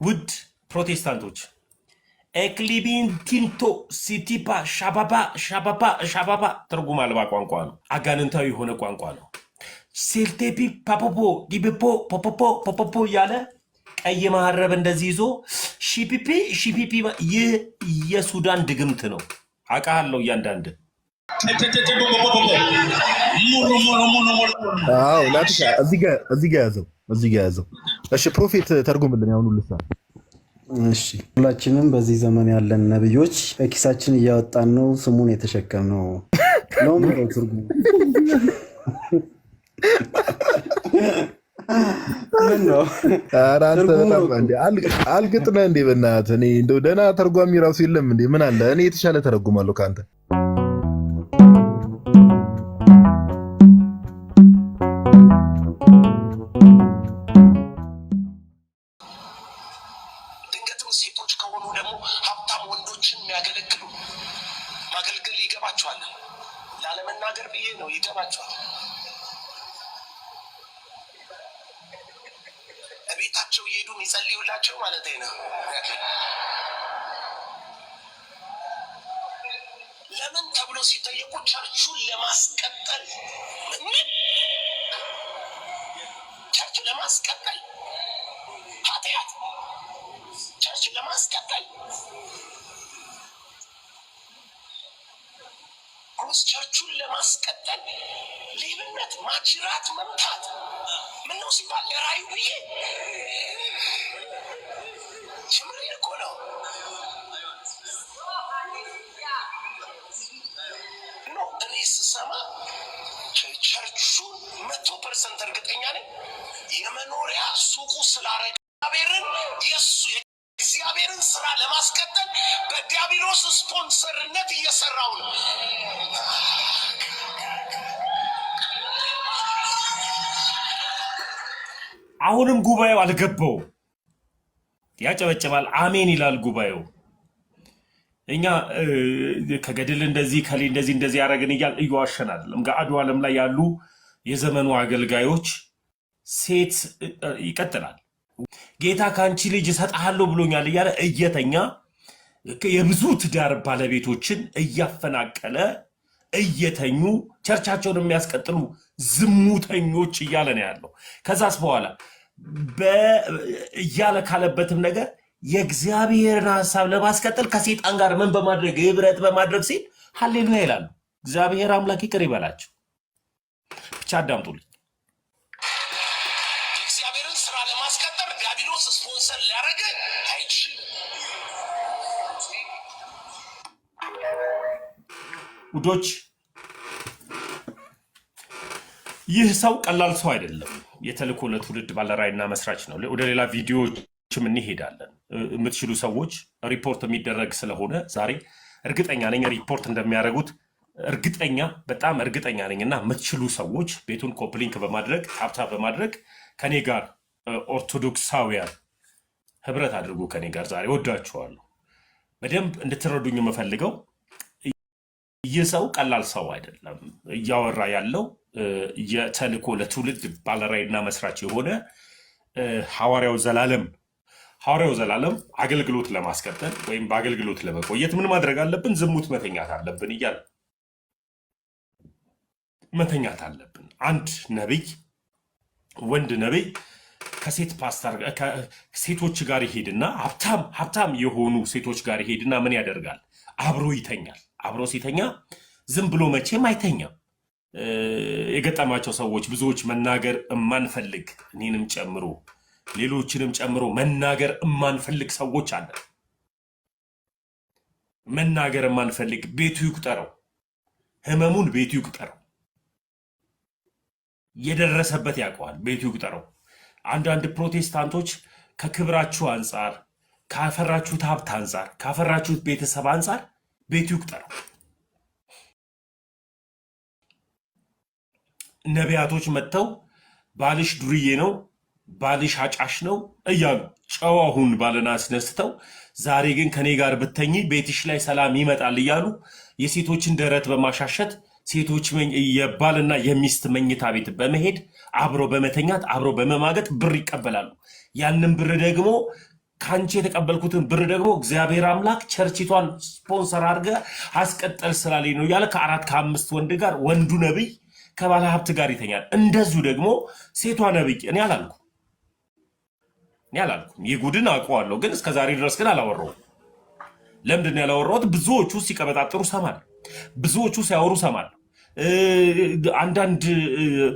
ውድ ፕሮቴስታንቶች ኤክሊቢን ቲንቶ ሲቲፓ ሻባባ ትርጉም አልባ ቋንቋ ነው። አጋንንታዊ የሆነ ቋንቋ ነው። ሴልቴፒ ፓፖፖ ዲቤፖ ፖፖፖ እያለ ቀይ መሀረብ እንደዚህ ይዞ ሺፒፒ ይህ የሱዳን ድግምት ነው። አውቃለሁ እያንዳንድ ላትሻ እዚህ ጋ ያዘው። እሺ ፕሮፌት ተርጉምልን ያሁኑ ልሳን። እሺ ሁላችንም በዚህ ዘመን ያለን ነብዮች በኪሳችን እያወጣን ነው ስሙን የተሸከምነው ነው ማለት ትርጉም ነው። አልግጥነ እንዴ በእናትህ። እኔ እንደው ደህና ተርጓሚ ራሱ የለም እንዴ? ምን አለ እኔ የተሻለ ተረጉማለሁ ከአንተ። ድንገትም ሴቶች ከሆኑ ደግሞ ሀብታም ወንዶችን የሚያገለግሉ ማገልገል ይገባቸዋል። ላለመናገር ብዬ ነው፣ ይገባቸዋል። ቤታቸው እየሄዱ የሚጸልዩላቸው ማለት ነው። ለምን ተብሎ ሲጠየቁ ቸርቹን ለማስቀጠል ቸርቹን ለማስቀጠል ኃጢአት ቸርቹን ለማስቀጠል ቸርቹን ለማስቀጠል ሌብነት፣ ማጅራት መምታት ምን ነው ሲባል ለራዩ ብዬ ችምሬን እኮ ነው። እኔ ስሰማ ቸርቹን 100% እርግጠኛ ነኝ የመኖሪያ ሱቁ ስላረገ እግዚአብሔርን ስራ ለማስቀጠል በዲያብሎስ ስፖንሰርነት እየሰራው ነው። አሁንም ጉባኤው አልገባው፣ ያጨበጭባል፣ አሜን ይላል ጉባኤው። እኛ ከገድል እንደዚህ ከሌ እንደዚህ ያደረግን እያል እየዋሸን አይደለም። ጋአዱ ዓለም ላይ ያሉ የዘመኑ አገልጋዮች ሴት ይቀጥላል። ጌታ ከአንቺ ልጅ እሰጥሃለሁ ብሎኛል እያለ እየተኛ የብዙ ትዳር ባለቤቶችን እያፈናቀለ እየተኙ ቸርቻቸውን የሚያስቀጥሉ ዝሙተኞች እያለ ነው ያለው። ከዛስ በኋላ እያለ ካለበትም ነገር የእግዚአብሔርን ሀሳብ ለማስቀጠል ከሴጣን ጋር ምን በማድረግ ህብረት በማድረግ ሲል ሃሌሉያ ይላሉ። እግዚአብሔር አምላክ ይቅር ይበላቸው። ብቻ አዳምጡልኝ። የእግዚአብሔርን ስራ ለማስቀጠል ዲያብሎስ ስፖንሰር ሊያደርግ አይችልም። ውዶች ይህ ሰው ቀላል ሰው አይደለም። የተልእኮ ለትውልድ ባለራዕይና መስራች ነው። ወደ ሌላ ቪዲዮዎችም እንሄዳለን። የምትችሉ ሰዎች ሪፖርት የሚደረግ ስለሆነ ዛሬ እርግጠኛ ነኝ ሪፖርት እንደሚያደርጉት በጣም እርግጠኛ ነኝ። እና የምትችሉ ሰዎች ቤቱን ኮፕሊንክ በማድረግ ታፕታፕ በማድረግ ከኔ ጋር ኦርቶዶክሳውያን ህብረት አድርጉ። ከኔ ጋር ዛሬ ወዳችኋለሁ። በደንብ እንድትረዱኝ የምፈልገው ይህ ሰው ቀላል ሰው አይደለም። እያወራ ያለው የተልእኮ ለትውልድ ባለራዕይና መስራች የሆነ ሐዋርያው ዘላለም አገልግሎት ለማስቀጠል ወይም በአገልግሎት ለመቆየት ምን ማድረግ አለብን? ዝሙት መተኛት አለብን እያለ መተኛት አለብን። አንድ ነቢይ፣ ወንድ ነቢይ ከሴት ፓስተር ሴቶች ጋር ይሄድና ሀብታም የሆኑ ሴቶች ጋር ይሄድና ምን ያደርጋል? አብሮ ይተኛል። አብሮ ሲተኛ ዝም ብሎ መቼም አይተኛም። የገጠማቸው ሰዎች ብዙዎች መናገር እማንፈልግ እኔንም ጨምሮ ሌሎችንም ጨምሮ መናገር እማንፈልግ ሰዎች አለ። መናገር እማንፈልግ ቤቱ ይቁጠረው፣ ህመሙን ቤቱ ይቁጠረው፣ የደረሰበት ያውቀዋል፣ ቤቱ ይቁጠረው። አንዳንድ ፕሮቴስታንቶች ከክብራችሁ አንጻር፣ ካፈራችሁት ሀብት አንጻር፣ ካፈራችሁት ቤተሰብ አንጻር ቤቱ ይቁጠረው። ነቢያቶች መጥተው ባልሽ ዱርዬ ነው፣ ባልሽ አጫሽ ነው እያሉ ጨዋሁን ባልና አስነስተው፣ ዛሬ ግን ከኔ ጋር ብተኝ ቤትሽ ላይ ሰላም ይመጣል እያሉ የሴቶችን ደረት በማሻሸት ሴቶች የባልና የሚስት መኝታ ቤት በመሄድ አብሮ በመተኛት አብሮ በመማገጥ ብር ይቀበላሉ። ያንን ብር ደግሞ ካንቺ የተቀበልኩትን ብር ደግሞ እግዚአብሔር አምላክ ቸርችቷን ስፖንሰር አድርገ አስቀጠል ስላለኝ ነው እያለ ከ4 ከ5 ወንድ ጋር ወንዱ ነብይ ከባለ ሀብት ጋር ይተኛል። እንደዚሁ ደግሞ ሴቷ ነብይ እኔ አላልኩም ይጉድን አውቀዋለሁ፣ ግን እስከዛሬ ድረስ ግን አላወራሁም። ለምንድን ያላወራሁት? ብዙዎቹ ሲቀበጣጥሩ ሰማል፣ ብዙዎቹ ሲያወሩ ሰማል። አንዳንድ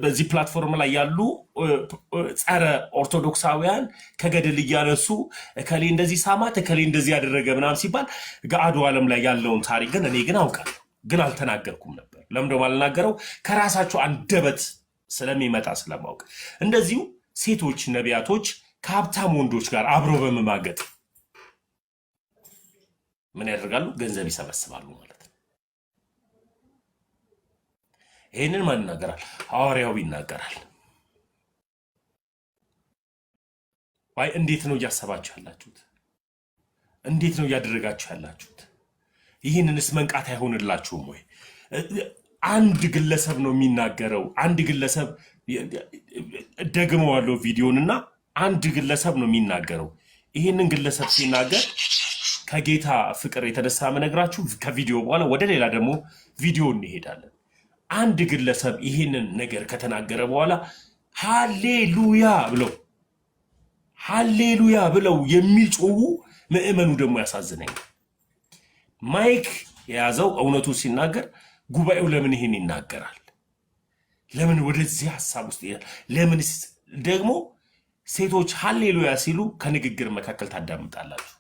በዚህ ፕላትፎርም ላይ ያሉ ጸረ ኦርቶዶክሳውያን ከገድል እያነሱ እከሌ እንደዚህ ሳማት እከሌ እንደዚህ ያደረገ ምናምን ሲባል ገአዱ ዓለም ላይ ያለውን ታሪክ ግን እኔ ግን አውቃለሁ፣ ግን አልተናገርኩም ነበር። ለምን ደሞ አልናገረው? ከራሳቸው አንደበት ስለሚመጣ ስለማውቅ። እንደዚሁ ሴቶች ነቢያቶች ከሀብታም ወንዶች ጋር አብረው በመማገጥ ምን ያደርጋሉ? ገንዘብ ይሰበስባሉ ማለት ነው። ይህንን ማን ይናገራል? ሐዋርያው ይናገራል። አይ እንዴት ነው እያሰባችሁ ያላችሁት? እንዴት ነው እያደረጋችሁ ያላችሁት? ይህንንስ መንቃት አይሆንላችሁም ወይ? አንድ ግለሰብ ነው የሚናገረው። አንድ ግለሰብ ደግመዋለሁ ቪዲዮንና አንድ ግለሰብ ነው የሚናገረው። ይህንን ግለሰብ ሲናገር ከጌታ ፍቅር የተነሳ መነግራችሁ ከቪዲዮ በኋላ ወደ ሌላ ደግሞ ቪዲዮ እንሄዳለን። አንድ ግለሰብ ይህንን ነገር ከተናገረ በኋላ ሃሌሉያ ብለው የሚጮሁ ምዕመኑ ደግሞ ያሳዝነኝ። ማይክ የያዘው እውነቱ ሲናገር ጉባኤው ለምን ይህን ይናገራል? ለምን ወደዚህ ሀሳብ ውስጥ ይላል? ለምን ደግሞ ሴቶች ሃሌሉያ ሲሉ ከንግግር መካከል ታዳምጣላችሁ?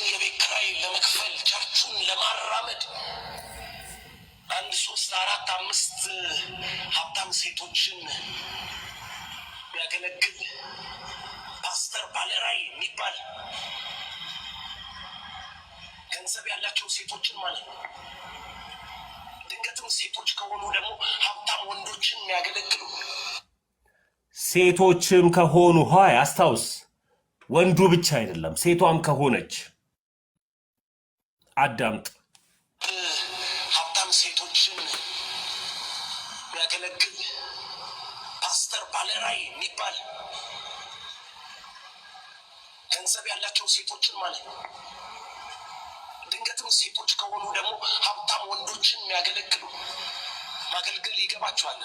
የቤት ኪራይ ለመክፈል ቸርቹን ለማራመድ 1 3 4 5 ሀብታም ሴቶችን የሚያገለግል ፓስተር ባለራይ የሚባል ገንዘብ ያላቸው ሴቶችን ማለት ነው። ድንገትም ሴቶች ከሆኑ ደግሞ ሀብታም ወንዶችን የሚያገለግሉ ሴቶችም ከሆኑ ሆይ አስታውስ፣ ወንዱ ብቻ አይደለም ሴቷም ከሆነች አዳምጥ። ሀብታም ሴቶችን የሚያገለግል ፓስተር ባለራይ የሚባል ገንዘብ ያላቸው ሴቶችን ማለት ነው። ድንገትም ሴቶች ከሆኑ ደግሞ ሀብታም ወንዶችን የሚያገለግሉ ማገልገል ይገባቸዋል።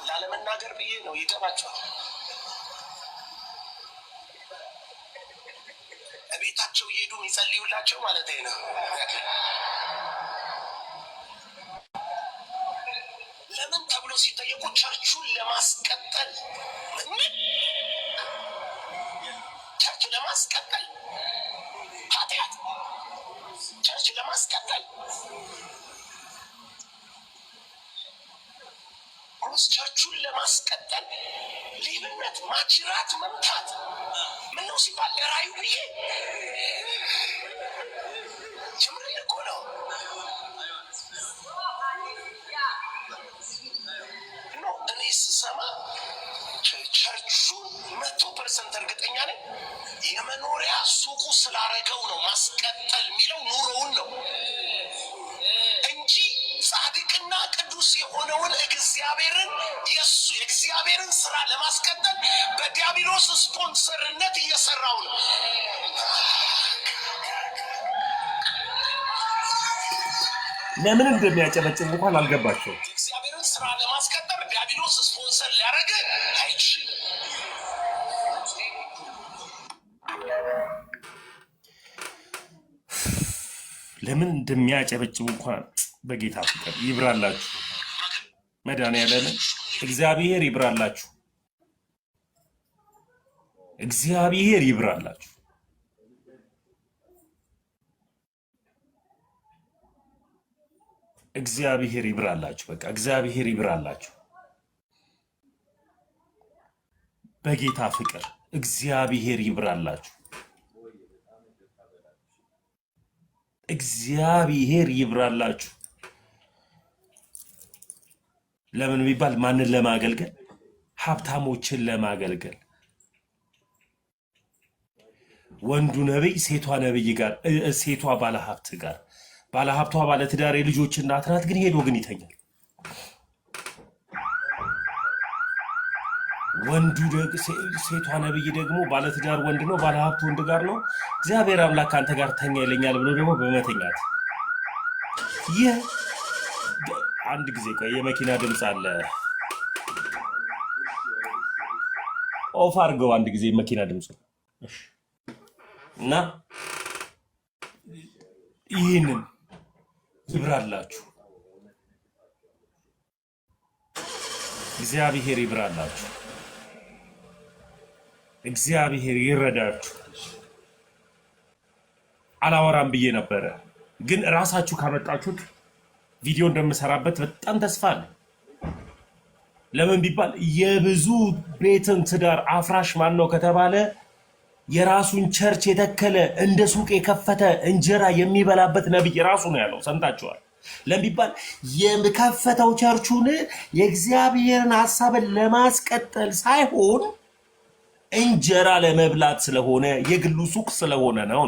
ላለመናገር ብዬ ነው፣ ይገባቸዋል። ቤታቸው እየሄዱ የሚጸልዩላቸው ማለት ነው። ለምን ተብሎ ሲጠየቁ ቸርቹን ለማስቀጠል፣ ቸርች ለማስቀጠል ኃጢአት፣ ቸርች ለማስቀጠል ቸርቹን ለማስቀጠል ሌብነት፣ ማጅራት መምታት ምን ነው ሲባል ለራዩ ብዬ ጀምሬ እኮ ነው። እኔ ስሰማ ቸርቹን 100% እርግጠኛ ነኝ የመኖሪያ ሱቁ ስላረገው ነው ማስቀጠል የሚለው ኑሮውን ነው እንጂ ጻድቅና ቅዱስ የሆነውን እግዚአብሔርን የእግዚአብሔርን ስራ ለማስቀጠል በዲያብሎስ ስፖንሰርነት እየሰራው ነው። ለምን እንደሚያጨበጭብ እንኳን አልገባቸው። የእግዚአብሔርን ስራ ለማስቀጠል ዲያብሎስ ስፖንሰር ሊያደርግ አይችልም። ለምን እንደሚያጨበጭቡ እንኳን በጌታ ፍቅር ይብራላችሁ። መድኃኒዓለም እግዚአብሔር ይብራላችሁ። እግዚአብሔር ይብራላችሁ። እግዚአብሔር ይብራላችሁ። በቃ እግዚአብሔር ይብራላችሁ። በጌታ ፍቅር እግዚአብሔር ይብራላችሁ። እግዚአብሔር ይብራላችሁ። ለምን ቢባል ማንን ለማገልገል? ሀብታሞችን ለማገልገል። ወንዱ ነብይ ሴቷ ነብይ ጋር፣ ሴቷ ባለሀብት ጋር፣ ባለሀብቷ ባለትዳር የልጆች እናት ናት፣ ግን ሄዶ ግን ይተኛል። ወንዱ ሴቷ ነብይ ደግሞ ባለትዳር ወንድ ነው፣ ባለሀብት ወንድ ጋር ነው። እግዚአብሔር አምላክ አንተ ጋር ተኛ ይለኛል ብሎ ደግሞ በመተኛት ይህ አንድ ጊዜ ቆይ፣ የመኪና ድምፅ አለ። ኦፍ አድርገው አንድ ጊዜ መኪና ድምፅ እና ይህንን ይብራላችሁ፣ እግዚአብሔር ይብራላችሁ፣ እግዚአብሔር ይረዳችሁ። አላወራም ብዬ ነበረ፣ ግን ራሳችሁ ካመጣችሁት ቪዲዮ እንደምሰራበት በጣም ተስፋ አለ። ለምን ቢባል የብዙ ቤትን ትዳር አፍራሽ ማን ነው ከተባለ የራሱን ቸርች የተከለ እንደ ሱቅ የከፈተ እንጀራ የሚበላበት ነብይ ራሱ ነው ያለው። ሰምታችኋል። ለምን ቢባል የከፈተው ቸርቹን የእግዚአብሔርን ሐሳብን ለማስቀጠል ሳይሆን እንጀራ ለመብላት ስለሆነ የግሉ ሱቅ ስለሆነ ነው።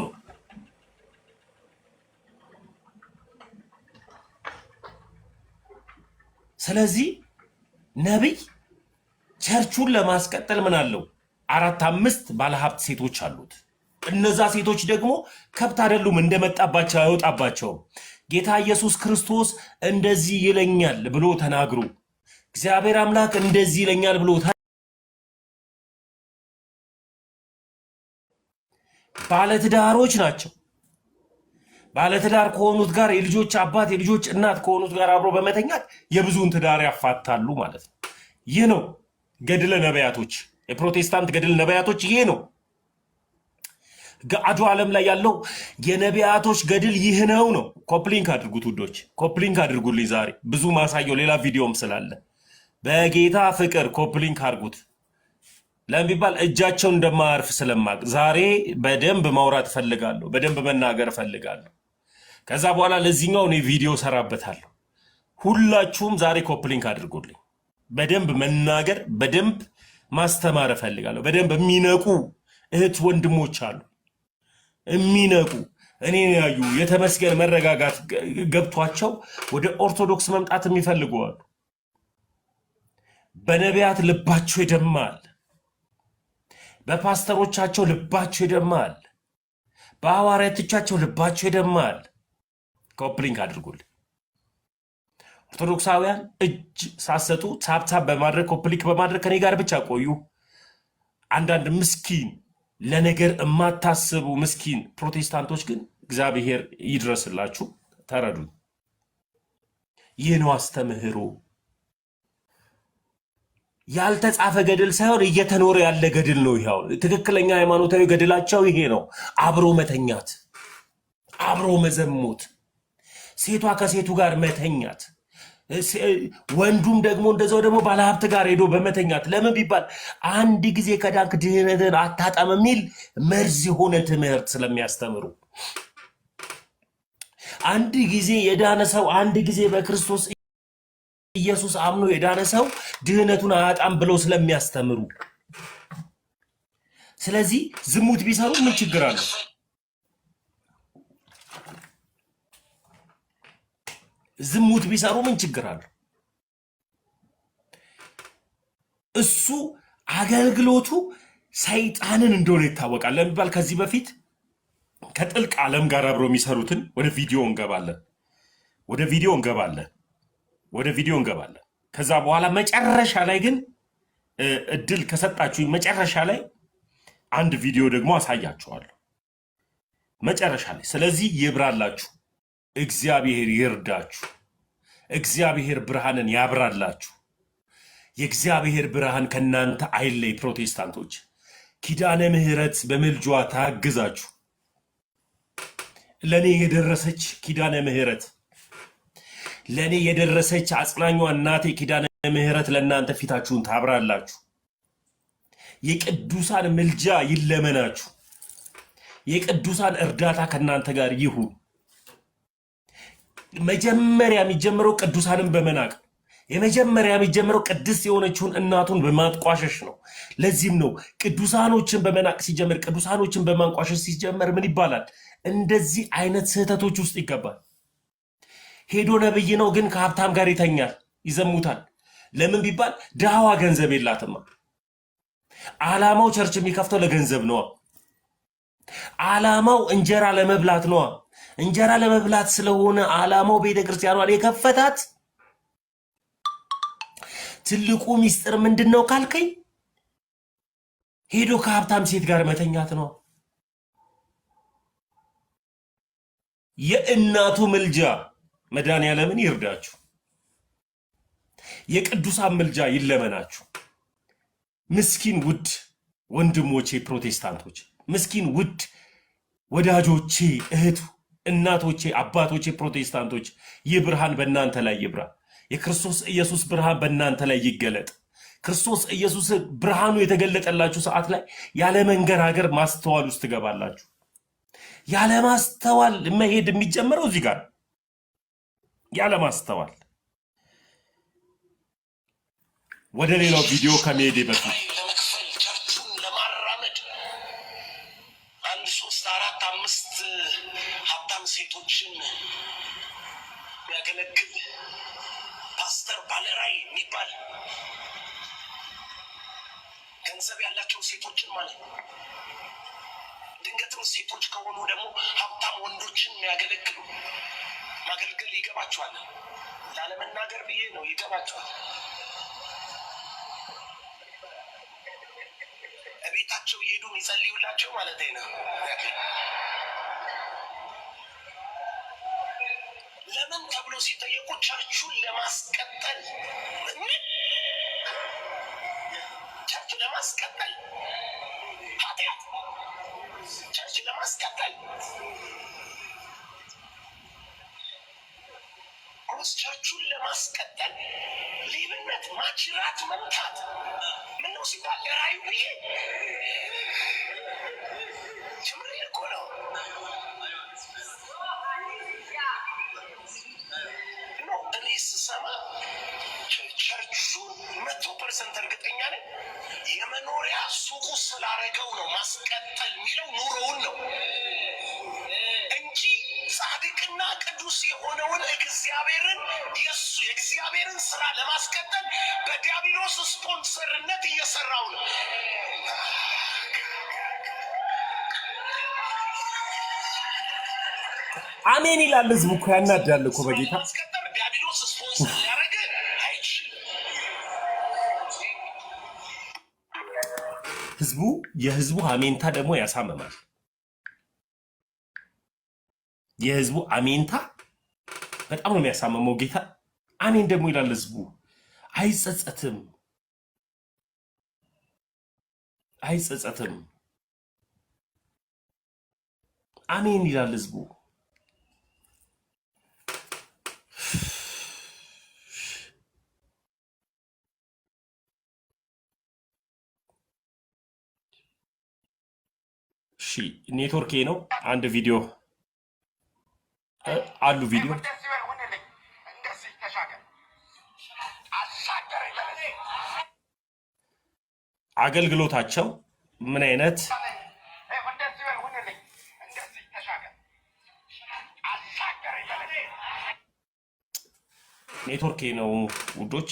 ስለዚህ ነብይ ቸርቹን ለማስቀጠል ምን አለው? 4-5 ባለሀብት ሴቶች አሉት። እነዛ ሴቶች ደግሞ ከብት አይደሉም፣ እንደመጣባቸው አይወጣባቸውም። ጌታ ኢየሱስ ክርስቶስ እንደዚህ ይለኛል ብሎ ተናግሮ እግዚአብሔር አምላክ እንደዚህ ይለኛል ብሎ ባለትዳሮች ናቸው። ባለትዳር ከሆኑት ጋር የልጆች አባት የልጆች እናት ከሆኑት ጋር አብሮ በመተኛት የብዙውን ትዳር ያፋታሉ ማለት ነው። ይህ ነው ገድለ ነቢያቶች፣ የፕሮቴስታንት ገድል ነቢያቶች ይሄ ነው። ገአዱ ዓለም ላይ ያለው የነቢያቶች ገድል ይህ ነው። ኮፕሊንክ አድርጉት ውዶች፣ ኮፕሊንክ አድርጉልኝ። ዛሬ ብዙ ማሳየው ሌላ ቪዲዮም ስላለ በጌታ ፍቅር ኮፕሊንክ አድርጉት። ለምን ቢባል እጃቸው እንደማያርፍ ስለማቅ ዛሬ በደንብ ማውራት ፈልጋለሁ፣ በደንብ መናገር ፈልጋለሁ። ከዛ በኋላ ለዚህኛው እኔ ቪዲዮ ሰራበታለሁ። ሁላችሁም ዛሬ ኮፕሊንክ አድርጉልኝ። በደንብ መናገር፣ በደንብ ማስተማር ፈልጋለሁ። በደንብ የሚነቁ እህት ወንድሞች አሉ፣ የሚነቁ እኔ ያዩ የተመስገን መረጋጋት ገብቷቸው ወደ ኦርቶዶክስ መምጣት የሚፈልጉ አሉ። በነቢያት ልባቸው ይደማል፣ በፓስተሮቻቸው ልባቸው ይደማል፣ በሐዋርያቶቻቸው ልባቸው ይደማል። ኮፕሊንክ አድርጉልኝ። ኦርቶዶክሳውያን እጅ ሳሰጡ ታፕታፕ በማድረግ ኮፕሊንክ በማድረግ ከኔ ጋር ብቻ ቆዩ። አንዳንድ ምስኪን ለነገር የማታስቡ ምስኪን ፕሮቴስታንቶች ግን እግዚአብሔር ይድረስላችሁ፣ ተረዱ። ይህ ነው አስተምህሮ። ያልተጻፈ ገድል ሳይሆን እየተኖረ ያለ ገድል ነው። ይሄው ትክክለኛ ሃይማኖታዊ ገድላቸው ይሄ ነው። አብሮ መተኛት፣ አብሮ መዘሞት፣ ሴቷ ከሴቱ ጋር መተኛት፣ ወንዱም ደግሞ እንደዛው ደግሞ ባለሀብት ጋር ሄዶ በመተኛት። ለምን ቢባል አንድ ጊዜ ከዳንክ ድህነትን አታጣም የሚል መርዝ የሆነ ትምህርት ስለሚያስተምሩ፣ አንድ ጊዜ የዳነ ሰው አንድ ጊዜ በክርስቶስ ኢየሱስ አምኖ የዳነ ሰው ድህነቱን አያጣም ብለው ስለሚያስተምሩ፣ ስለዚህ ዝሙት ቢሰሩ ምን ችግር አለው? ዝሙት ቢሰሩ ምን ችግር አለው? እሱ አገልግሎቱ ሰይጣንን እንደሆነ ይታወቃል። ለሚባል ከዚህ በፊት ከጥልቅ ዓለም ጋር አብረው የሚሰሩትን ወደ ቪዲዮ እንገባለን። ከዛ በኋላ መጨረሻ ላይ ግን እድል ከሰጣችሁኝ መጨረሻ ላይ አንድ ቪዲዮ ደግሞ አሳያችኋለሁ መጨረሻ ላይ። ስለዚህ ይብራላችሁ፣ እግዚአብሔር ይርዳችሁ፣ እግዚአብሔር ብርሃንን ያብራላችሁ። የእግዚአብሔር ብርሃን ከናንተ አይለይ። ፕሮቴስታንቶች ኪዳነ ምሕረት በምልጇ ታግዛችሁ። ለኔ የደረሰች ኪዳነ ምሕረት፣ ለኔ የደረሰች አጽናኟ እናቴ ኪዳነ ምሕረት ለእናንተ ፊታችሁን ታብራላችሁ። የቅዱሳን ምልጃ ይለመናችሁ። የቅዱሳን እርዳታ ከናንተ ጋር ይሁን። መጀመሪያ የሚጀምረው ቅዱሳንን በመናቅ፣ የመጀመሪያ የሚጀምረው ቅድስት የሆነችውን እናቱን በማንቋሸሽ ነው። ለዚህም ነው ቅዱሳኖችን በመናቅ ሲጀምር፣ ቅዱሳኖችን በማንቋሸሽ ሲጀመር ምን ይባላል? እንደዚህ አይነት ስህተቶች ውስጥ ይገባል። ሄዶ ነብይ ነው ግን ከሀብታም ጋር ይተኛል፣ ይዘሙታል። ለምን ቢባል ድሃዋ ገንዘብ የላትማ። ዓላማው ቸርች የሚከፍተው ለገንዘብ ነው። ዓላማው እንጀራ ለመብላት ነው። እንጀራ ለመብላት ስለሆነ ዓላማው ቤተክርስቲያኗን የከፈታት ትልቁ ሚስጥር ምንድነው ካልከኝ ሄዶ ከሀብታም ሴት ጋር መተኛት ነው። የእናቱ ምልጃ መድኃኒዓለምን ይርዳችሁ። የቅዱሳን ምልጃ ይለመናችሁ። ምስኪን ውድ ወንድሞቼ ፕሮቴስታንቶች፣ ምስኪን ውድ ወዳጆቼ፣ እህቱ እናቶቼ፣ አባቶቼ ፕሮቴስታንቶች፣ ይህ ብርሃን በእናንተ ላይ ይብራ። የክርስቶስ ኢየሱስ ብርሃን በእናንተ ላይ ይገለጥ። ክርስቶስ ኢየሱስ ብርሃኑ የተገለጠላችሁ ሰዓት ላይ ያለ መንገራገር ማስተዋል ውስጥ ትገባላችሁ። ያለ ማስተዋል መሄድ የሚጀምረው እዚህ ጋር ያለ ማስተዋል። ወደ ሌላው ቪዲዮ ከመሄዴ በፊት ለመክፈል ቸርቹን ለማራመድ 1 3 4 5 ሀብታም ሴቶችን የሚያገለግል ፓስተር ባለራዕይ የሚባል ገንዘብ ያላቸው ሴቶችን ማለት ነው። ድንገትም ሴቶች ከሆኑ ደግሞ ሀብታም ወንዶችን የሚያገለግሉ ማገልገል ይገባቸዋል። ላለመናገር ብዬ ነው፣ ይገባቸዋል። ቤታቸው እየሄዱ የሚጸልዩላቸው ማለት ነው። ለምን ተብሎ ሲጠየቁ ቸርቹን ለማስቀጠል ቸርች ለማስቀጠል ኃጢአት ቸርች ለማስቀጠል ቸርቹን ለማስቀጠል ሌብነት፣ ማጅራት መምታት ምነው ሲባል ለራዩ ብዬ ጭምር እኮ ነው። እኔ ስሰማ ቸርቹን 100% እርግጠኛ ነኝ የመኖሪያ ሱቁ ስላረገው ነው ማስቀጠል የሚለው ኑሮውን ነው እንጂ ጻድቅና ቅዱስ የሆነውን እግዚአብሔርን የእግዚአብሔርን ስራ ለማስቀጠል በዲያብሎስ ስፖንሰርነት እየሰራው ነው። አሜን ይላል ህዝቡ እኮ። ያናዳል እኮ በጌታ ዲያብሎስ ስፖንሰር ያደረገ አይችልም። የህዝቡ አሜንታ ደግሞ ያሳምማል። የህዝቡ አሜንታ በጣም ነው የሚያሳምመው። ጌታ አሜን ደግሞ ይላል ህዝቡ። አይጸጸትም አይጸጸትም። አሜን ይላል ህዝቡ። እሺ ኔትወርክ ነው። አንድ ቪዲዮ አሉ ቪዲዮ አገልግሎታቸው ምን አይነት ኔትወርክ ነው ውዶች።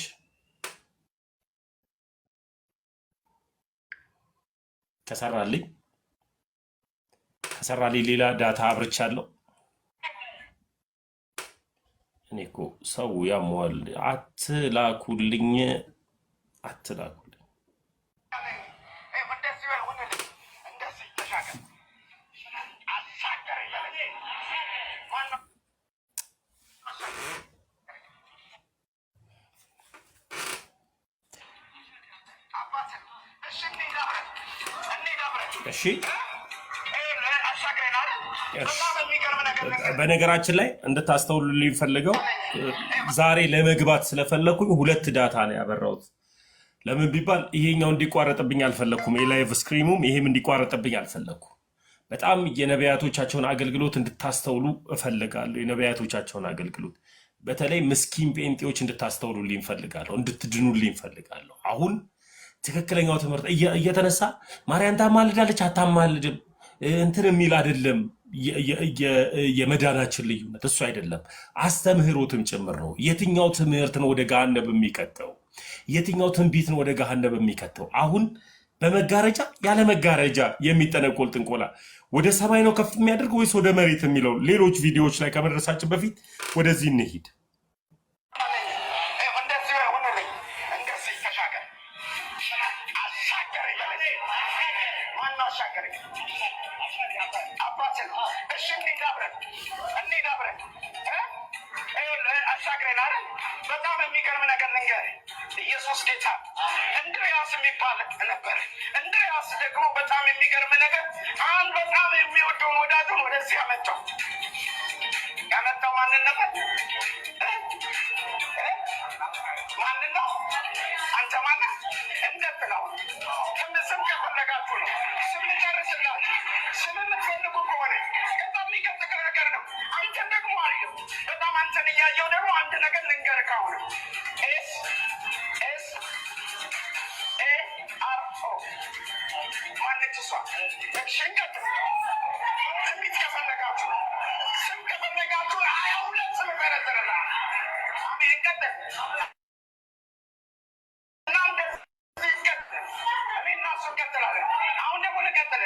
ከሰራልኝ ሌላ ዳታ አብርቻለሁ። እኔ እኮ ሰው ያሟል። አትላኩልኝ። እሺ በነገራችን ላይ እንድታስተውሉልኝ ፈልገው ዛሬ ለመግባት ስለፈለኩኝ 2 ዳታ ነው ያበራሁት። ለምን ቢባል ይሄኛው እንዲቋረጥብኝ አልፈለኩም። የላይቭ ስክሪሙም ይሄም እንዲቋረጥብኝ አልፈለኩም። በጣም የነቢያቶቻቸውን አገልግሎት እንድታስተውሉ እፈልጋለሁ። የነቢያቶቻቸውን አገልግሎት በተለይ ምስኪን ጴንጤዎች እንድታስተውሉልኝ እፈልጋለሁ፣ እንድትድኑልኝ እፈልጋለሁ። አሁን ትክክለኛው ትምህርት እየተነሳ ማርያም ታማልዳለች አታማልድም እንትን የሚል አይደለም። የመዳናችን ልዩነት እሱ አይደለም፣ አስተምህሮትም ጭምር ነው። የትኛው ትምህርት ነው ወደ ገሃነብ የሚከተው? የትኛው ትንቢት ነው ወደ ገሃነብ የሚከተው? አሁን በመጋረጃ ያለ መጋረጃ የሚጠነቆል ጥንቆላ ወደ ሰማይ ነው ከፍ የሚያደርግ ወይስ ወደ መሬት የሚለው ሌሎች ቪዲዮዎች ላይ ከመድረሳችን በፊት ወደዚህ እንሂድ። በጣም የሚገርም ነገር ልንገር። ኢየሱስ ጌታ እንድሪያስ የሚባል ነበር። እንድሪያስ ደግሞ በጣም የሚገርም ነገር አንድ በጣም የሚወደውን ወዳጁን ወደዚህ ያመጣው ማንን ነበር? ማንን ነው? አንተ ማነህ? እንደት ነው? ስም ከፈለጋችሁ ነው ስም ልጨርስላችሁ። ስም የምትፈልጉ ከሆነ በጣም የሚቀጥቅ ነገር ነው። አንተን ደግሞ አየሁ። በጣም አንተን እያየሁ ደግሞ አንድ ነገር ልንገርህ። ካሁን SARO ማነች እሷ? ሽንቀት ስሜት ከፈለጋችሁ ስም ከፈለጋችሁ 22 ስም ፈረጥርላ አሜን። ቀጥል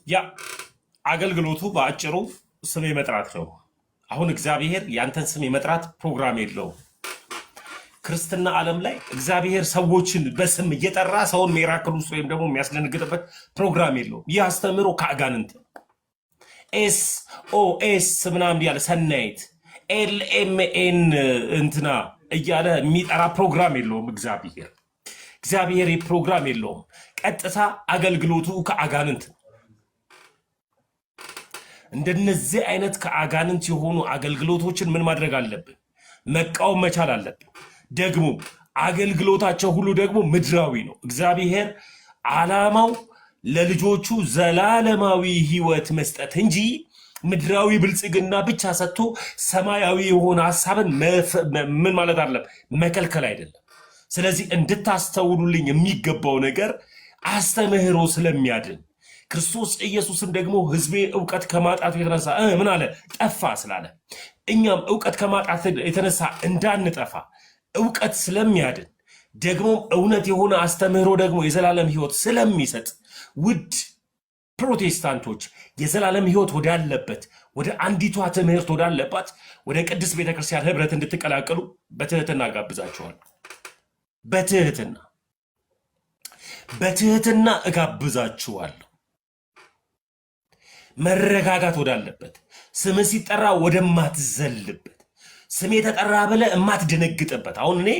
ያ አገልግሎቱ በአጭሩ ስም የመጥራት ነው። አሁን እግዚአብሔር ያንተን ስም የመጥራት ፕሮግራም የለውም። ክርስትና ዓለም ላይ እግዚአብሔር ሰዎችን በስም እየጠራ ሰውን ሚራክሉስ ወይም ደግሞ የሚያስደነግጥበት ፕሮግራም የለውም። ይህ አስተምህሮ ከአጋንንት SOS ምናምን ያለ ሰናይት LMN እንትና እያለ የሚጠራ ፕሮግራም የለውም። እግዚአብሔር ፕሮግራም የለውም። ቀጥታ አገልግሎቱ ከአጋንንት ነው። እንደነዚህ አይነት ከአጋንንት የሆኑ አገልግሎቶችን ምን ማድረግ አለብን? መቃወም መቻል አለብን። ደግሞ አገልግሎታቸው ሁሉ ደግሞ ምድራዊ ነው። እግዚአብሔር ዓላማው ለልጆቹ ዘላለማዊ ሕይወት መስጠት እንጂ ምድራዊ ብልጽግና ብቻ ሰጥቶ ሰማያዊ የሆነ ሐሳብን ምን ማለት አይደለም፣ መከልከል አይደለም። ስለዚህ እንድታስተውሉልኝ የሚገባው ነገር አስተምህሮ ስለሚያድን ክርስቶስ ኢየሱስም ደግሞ ሕዝቤ እውቀት ከማጣቱ የተነሳ ምን አለ? ጠፋ ስላለ እኛም እውቀት ከማጣት የተነሳ እንዳንጠፋ እውቀት ስለሚያድን ደግሞ እውነት የሆነ አስተምህሮ ደግሞ የዘላለም ሕይወት ስለሚሰጥ ውድ ፕሮቴስታንቶች የዘላለም ሕይወት ወዳለበት ወደ አንዲቷ ትምህርት ወዳለባት ወደ ቅድስት ቤተክርስቲያን ህብረት እንድትቀላቀሉ በትህትና ጋብዛችኋለሁ። በትህትና እጋብዛችኋለሁ። መረጋጋት ወዳለበት ስም ሲጠራ ወደማትዘልበት ስም የተጠራ ብለህ የማትደነግጥበት። አሁን እኔ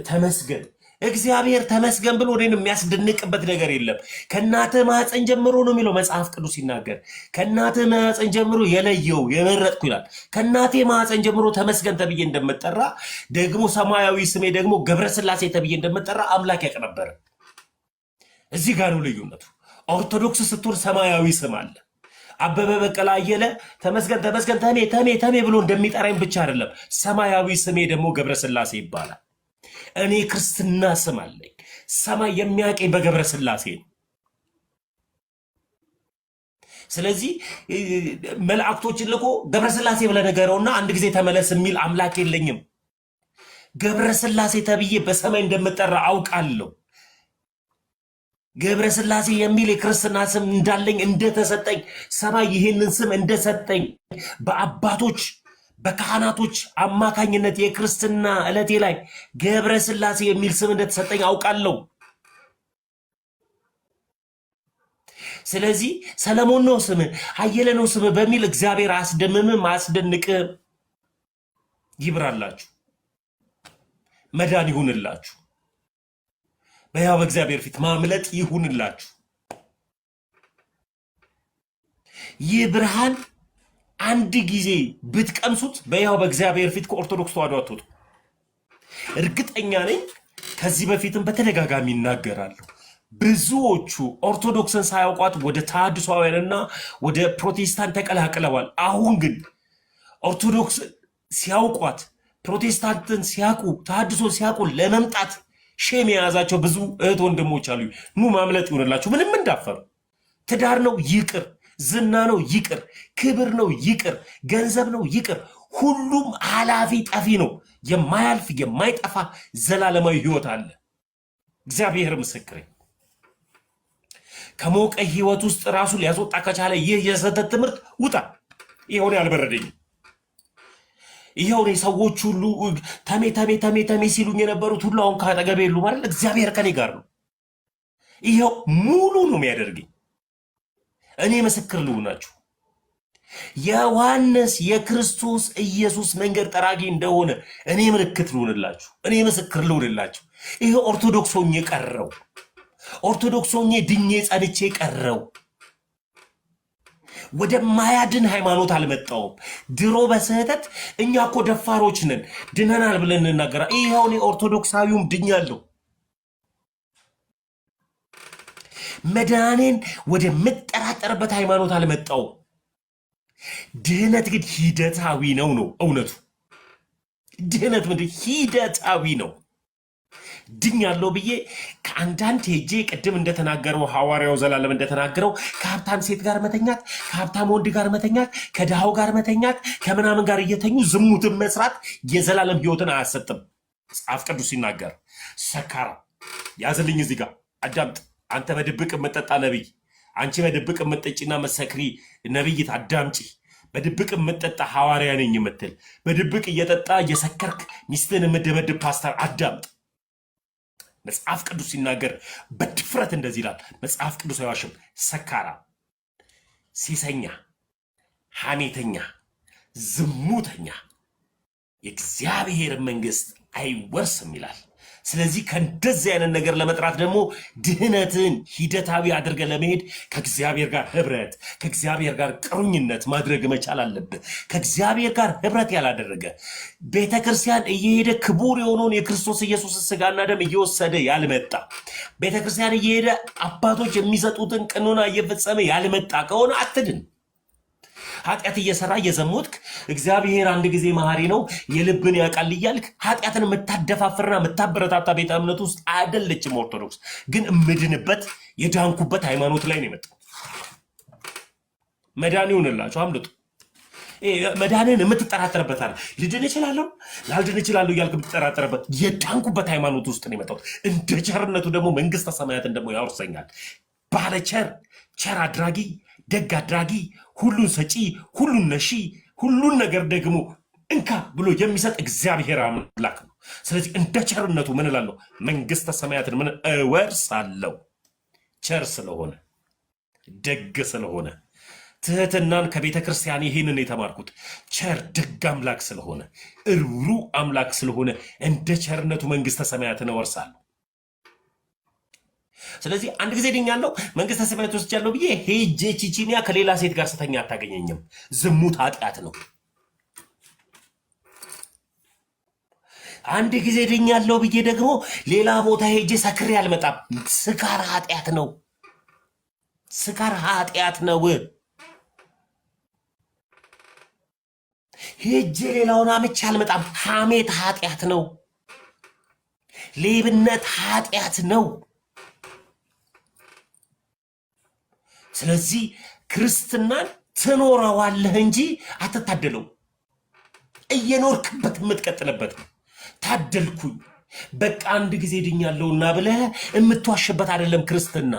ተመስገን እግዚአብሔር ተመስገን ብሎ እኔን የሚያስደንቅበት ነገር የለም። ከእናትህ ማህፀን ጀምሮ ነው የሚለው መጽሐፍ ቅዱስ ሲናገር፣ ከእናትህ ማህፀን ጀምሮ የለየው የመረጥኩ ይላል። ከእናቴ ማህፀን ጀምሮ ተመስገን ተብዬ እንደምጠራ ደግሞ ሰማያዊ ስሜ ደግሞ ገብረስላሴ ተብዬ እንደምጠራ አምላክ ያውቅ ነበረ። እዚህ ጋር ነው ልዩነቱ። ኦርቶዶክስ ስትሆን ሰማያዊ ስም አለ። አበበ በቀለ አየለ ተመስገን ተመስገን ተሜ ብሎ እንደሚጠራኝ ብቻ አይደለም፣ ሰማያዊ ስሜ ደግሞ ገብረስላሴ ይባላል። እኔ ክርስትና ስም አለኝ። ሰማይ የሚያቀኝ በገብረስላሴ ነው። ስለዚህ መላእክቶችን ልኮ ገብረስላሴ ብለህ ንገረውና አንድ ጊዜ ተመለስ የሚል አምላክ የለኝም። ገብረስላሴ ተብዬ በሰማይ እንደምጠራ አውቃለሁ። ገብረስላሴ የሚል የክርስትና ስም እንዳለኝ እንደተሰጠኝ ሰማይ ይህንን ስም እንደሰጠኝ በአባቶች በካህናቶች አማካኝነት የክርስትና ዕለቴ ላይ ገብረስላሴ የሚል ስም እንደተሰጠኝ አውቃለሁ። ስለዚህ ሰለሞን ነው ስም አየለ ነው ስም በሚል እግዚአብሔር አስደምምም አስደንቅም። ይብራላችሁ፣ መዳን ይሁንላችሁ፣ በያው በእግዚአብሔር ፊት ማምለጥ ይሁንላችሁ። ይህ ብርሃን አንድ ጊዜ ብትቀምሱት በያው በእግዚአብሔር ፊት ከኦርቶዶክስ ተዋሕዶ አትወጡ። እርግጠኛ ነኝ። ከዚህ በፊትም በተደጋጋሚ ይናገራለሁ። ብዙዎቹ ኦርቶዶክስን ሳያውቋት ወደ ተሐድሶአውያንና ወደ ፕሮቴስታንት ተቀላቅለዋል። አሁን ግን ኦርቶዶክስ ሲያውቋት፣ ፕሮቴስታንትን ሲያውቁ፣ ተሐድሶን ሲያውቁ ለመምጣት ሼም የያዛቸው ብዙ እህት ወንድሞች አሉ። ኑ ማምለጥ ይሆንላችሁ። ምንም እንዳፈሩ ትዳር ነው ይቅር፣ ዝና ነው ይቅር፣ ክብር ነው ይቅር፣ ገንዘብ ነው ይቅር። ሁሉም ኃላፊ ጠፊ ነው። የማያልፍ የማይጠፋ ዘላለማዊ ህይወት አለ። እግዚአብሔር ምስክሬ። ከሞቀ ህይወት ውስጥ ራሱ ሊያስወጣ ከቻለ ይህ የስህተት ትምህርት ውጣ። ይሄው ያልበረደኝም። ይሄው ሰዎች ሁሉ ተሜ ተሜ ተሜ ተሜ ሲሉኝ የነበሩት ሁሉ አሁን ካጠገቤ የሉም አይደል? እግዚአብሔር ከኔ ጋር ነው። ይሄው ሙሉ ነው የሚያደርገኝ። እኔ ምስክር ልሁናችሁ። ዮሐንስ የክርስቶስ ኢየሱስ መንገድ ጠራጊ እንደሆነ እኔ ምልክት ልሁንላችሁ። እኔ ምስክር ልሁንላችሁ። ይሄ ኦርቶዶክስ ሆኜ ቀረው። ኦርቶዶክስ ሆኜ ድኜ ጸንቼ ቀረው። ወደ ማያድን ሃይማኖት አልመጣውም። ድሮ በስህተት እኛ እኮ ደፋሮች ነን ድነናል ብለን እንናገራ። ይሄው እኔ ኦርቶዶክሳዊውም ድኛለሁ። መዳኔን ወደ ምጠራጠርበት ሃይማኖት አልመጣውም። ድህነት ግን ሂደታዊ ነው እውነቱ። ድህነት ምንድን ሂደታዊ ነው። ድኛለሁ ብዬ ከአንዳንድ ሄጄ ቅድም እንደተናገረው ሐዋርያው ዘላለም እንደተናገረው ከሀብታም ሴት ጋር መተኛት፣ ከሀብታም ወንድ ጋር መተኛት፣ ከድሃው ጋር መተኛት፣ ከምናምን ጋር እየተኙ ዝሙትን መስራት የዘላለም ህይወትን አያሰጥም። መጽሐፍ ቅዱስ ሲናገር ሰካራ ያዝልኝ። እዚህ ጋር አዳምጥ። አንተ በድብቅ የምጠጣ ነቢይ፣ አንቺ በድብቅ የምጠጪና መሰክሪ ነቢይት አዳምጪ። በድብቅ የምጠጣ ሐዋርያ ነኝ የምትል በድብቅ እየጠጣ እየሰከርክ ሚስትን የምደበድብ ፓስተር አዳምጥ። መጽሐፍ ቅዱስ ሲናገር በድፍረት እንደዚህ ይላል። መጽሐፍ ቅዱስ አይዋሽም። ሰካራ፣ ሲሰኛ፣ ሐሜተኛ፣ ዝሙተኛ የእግዚአብሔር መንግስት አይወርስም ይላል። ስለዚህ ከእንደዚህ አይነት ነገር ለመጥራት ደግሞ ድህነትን ሂደታዊ አድርገ ለመሄድ ከእግዚአብሔር ጋር ህብረት፣ ከእግዚአብሔር ጋር ቅሩኝነት ማድረግ መቻል አለብህ። ከእግዚአብሔር ጋር ህብረት ያላደረገ ቤተክርስቲያን እየሄደ ክቡር የሆነውን የክርስቶስ ኢየሱስ ስጋና ደም እየወሰደ ያልመጣ፣ ቤተክርስቲያን እየሄደ አባቶች የሚሰጡትን ቀኖና እየፈጸመ ያልመጣ ከሆነ አትድን። ኃጢአት እየሰራ እየዘሞትክ እግዚአብሔር አንድ ጊዜ መሐሪ ነው የልብን ያውቃል እያልክ ኃጢአትን የምታደፋፍርና የምታበረታታ ቤተ እምነት ውስጥ አይደለችም ኦርቶዶክስ። ግን እምድንበት የዳንኩበት ሃይማኖት ላይ ነው የመጣው። መዳን ይሁንላችሁ። አምልጡ። መዳንን የምትጠራጠርበት አለ። ልድን እችላለሁ ላልድን እችላለሁ እያልክ የምትጠራጠርበት የዳንኩበት ሃይማኖት ውስጥ ነው የመጣው። እንደ ቸርነቱ ደግሞ መንግስተ ሰማያትን ደግሞ ያወርሰኛል። ባለ ቸር አድራጊ፣ ደግ አድራጊ፣ ሁሉን ሰጪ፣ ሁሉን ነሺ፣ ሁሉን ነገር ደግሞ እንካ ብሎ የሚሰጥ እግዚአብሔር አምላክ ነው። ስለዚህ እንደ ቸርነቱ ምን እላለሁ? መንግስተ ሰማያትን ምን እወርሳለሁ። ቸር ስለሆነ ደግ ስለሆነ ትህትናን ከቤተ ክርስቲያን ይህንን የተማርኩት ቸር ደግ አምላክ ስለሆነ እሩ አምላክ ስለሆነ እንደ ቸርነቱ መንግስተ ሰማያትን እወርሳለሁ። ስለዚህ አንድ ጊዜ ድኛለሁ መንግስተ ሰማያት ወስጃለሁ ብዬ ሄጄ ቺቺኒያ ከሌላ ሴት ጋር ስተኛ አታገኘኝም። ዝሙት ኃጢአት ነው። አንድ ጊዜ ድኛለሁ ብዬ ደግሞ ሌላ ቦታ ሄጄ ሰክሬ አልመጣም። ስካር ኃጢአት ነው። ስካር ኃጢአት ነው። ሄጄ ሌላውን አምቼ አልመጣም። ሐሜት ኃጢአት ነው። ሌብነት ኃጢአት ነው። ስለዚህ ክርስትናን ትኖረዋለህ እንጂ አትታደለው። እየኖርክበት የምትቀጥልበት ነው። ታደልኩኝ በቃ አንድ ጊዜ ድኛለሁና ብለህ የምትዋሽበት አይደለም ክርስትና።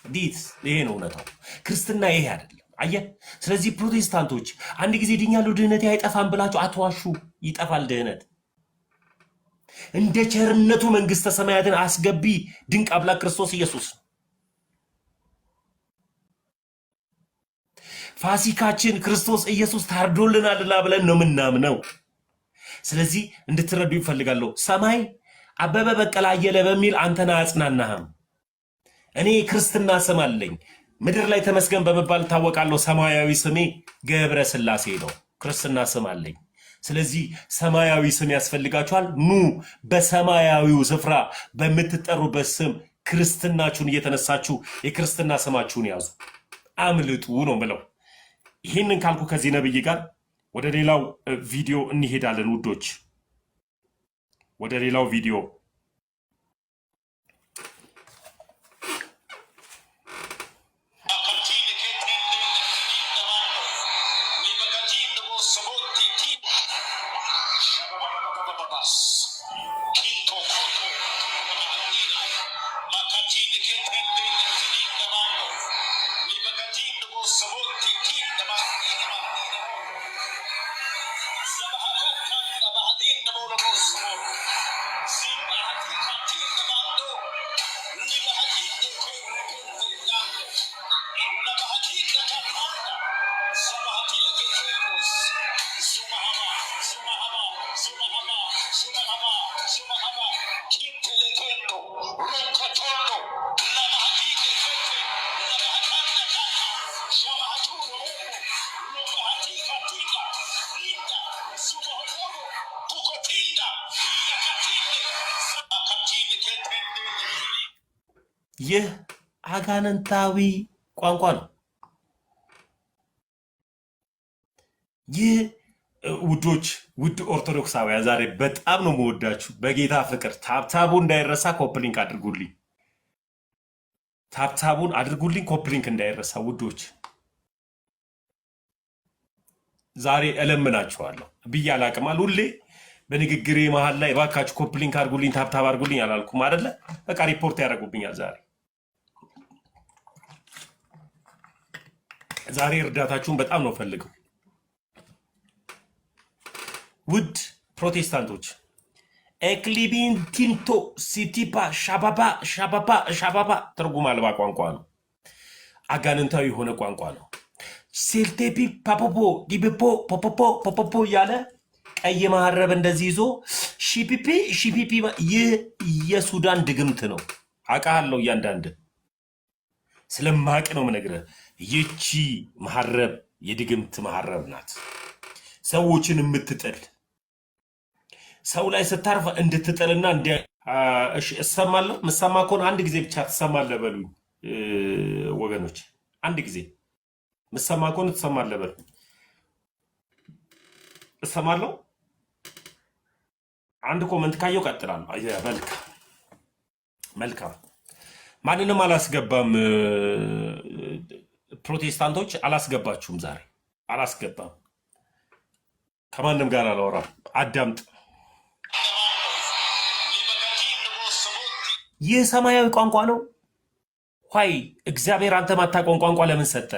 ዲት ይሄ ነው እውነታው። ክርስትና ይሄ አይደለም። አየህ። ስለዚህ ፕሮቴስታንቶች አንድ ጊዜ ድኛለሁ ድህነቴ አይጠፋም ብላችሁ አትዋሹ። ይጠፋል ድህነት። እንደ ቸርነቱ መንግስተ ሰማያትን አስገቢ ድንቅ አምላክ ክርስቶስ ኢየሱስ ፋሲካችን ክርስቶስ ኢየሱስ ታርዶልናልና ብለን ነው ምናምነው። ስለዚህ እንድትረዱ ይፈልጋለሁ። ሰማይ አበበ በቀለ አየለ በሚል አንተን አያጽናናህም። እኔ ክርስትና ስም አለኝ። ምድር ላይ ተመስገን በመባል ታወቃለሁ። ሰማያዊ ስሜ ገብረ ስላሴ ነው። ክርስትና ስም አለኝ። ስለዚህ ሰማያዊ ስም ያስፈልጋችኋል። ኑ በሰማያዊው ስፍራ በምትጠሩበት ስም ክርስትናችሁን እየተነሳችሁ የክርስትና ስማችሁን ያዙ፣ አምልጡ ነው ምለው። ይህንን ካልኩ ከዚህ ነብይ ጋር ወደ ሌላው ቪዲዮ እንሄዳለን ውዶች፣ ወደ ሌላው ቪዲዮ ይህ አጋንንታዊ ቋንቋ ነው። ይህ ውዶች፣ ውድ ኦርቶዶክሳውያን ዛሬ በጣም ነው መወዳችሁ በጌታ ፍቅር። ታብታቡ እንዳይረሳ ኮፕሊንክ አድርጉልኝ። ታብታቡን አድርጉልኝ፣ ኮፕሊንክ እንዳይረሳ ውዶች። ዛሬ እለምናችኋለሁ ብዬ አላቅማል። ሁሌ በንግግሬ መሀል ላይ እባካችሁ ኮፕሊንክ አድርጉልኝ፣ ታብታብ አድርጉልኝ አላልኩም አይደለ? በቃ ሪፖርት ያደርጉብኛል። ዛሬ እርዳታችሁን በጣም ነው ፈልገው። ውድ ፕሮቴስታንቶች ኤክሊቢን ቲንቶ ሲቲፓ ሻባባ ሻባባ ሻባባ ትርጉም አልባ ቋንቋ ነው። አጋንንታዊ የሆነ ቋንቋ ነው። ሴልቴፒ ፓፖፖ ዲብፖ ፖፖፖ ፖፖፖ እያለ ቀይ መሀረብ እንደዚህ ይዞ ሺፒፒ ሺፒፒ። ይህ የሱዳን ድግምት ነው። አውቃለሁ። እያንዳንድ ስለማቅ ነው የምነግርህ። ይቺ መሀረብ የድግምት መሀረብ ናት። ሰዎችን የምትጥል ሰው ላይ ስታርፍ እንድትጥልና እሰማለሁ። ምሰማ ከሆነ አንድ ጊዜ ብቻ ትሰማለህ በሉኝ ወገኖች። አንድ ጊዜ ምሰማ ከሆነ ትሰማለህ በሉኝ። እሰማለሁ። አንድ ኮመንት ካየው ቀጥላለሁ። መልካም መልካም። ማንንም አላስገባም። ፕሮቴስታንቶች አላስገባችሁም። ዛሬ አላስገባም። ከማንም ጋር አላወራም። አዳምጥ። ይህ ሰማያዊ ቋንቋ ነው። ኋይ እግዚአብሔር አንተ ማታውቀውን ቋንቋ ለምን ሰጠ?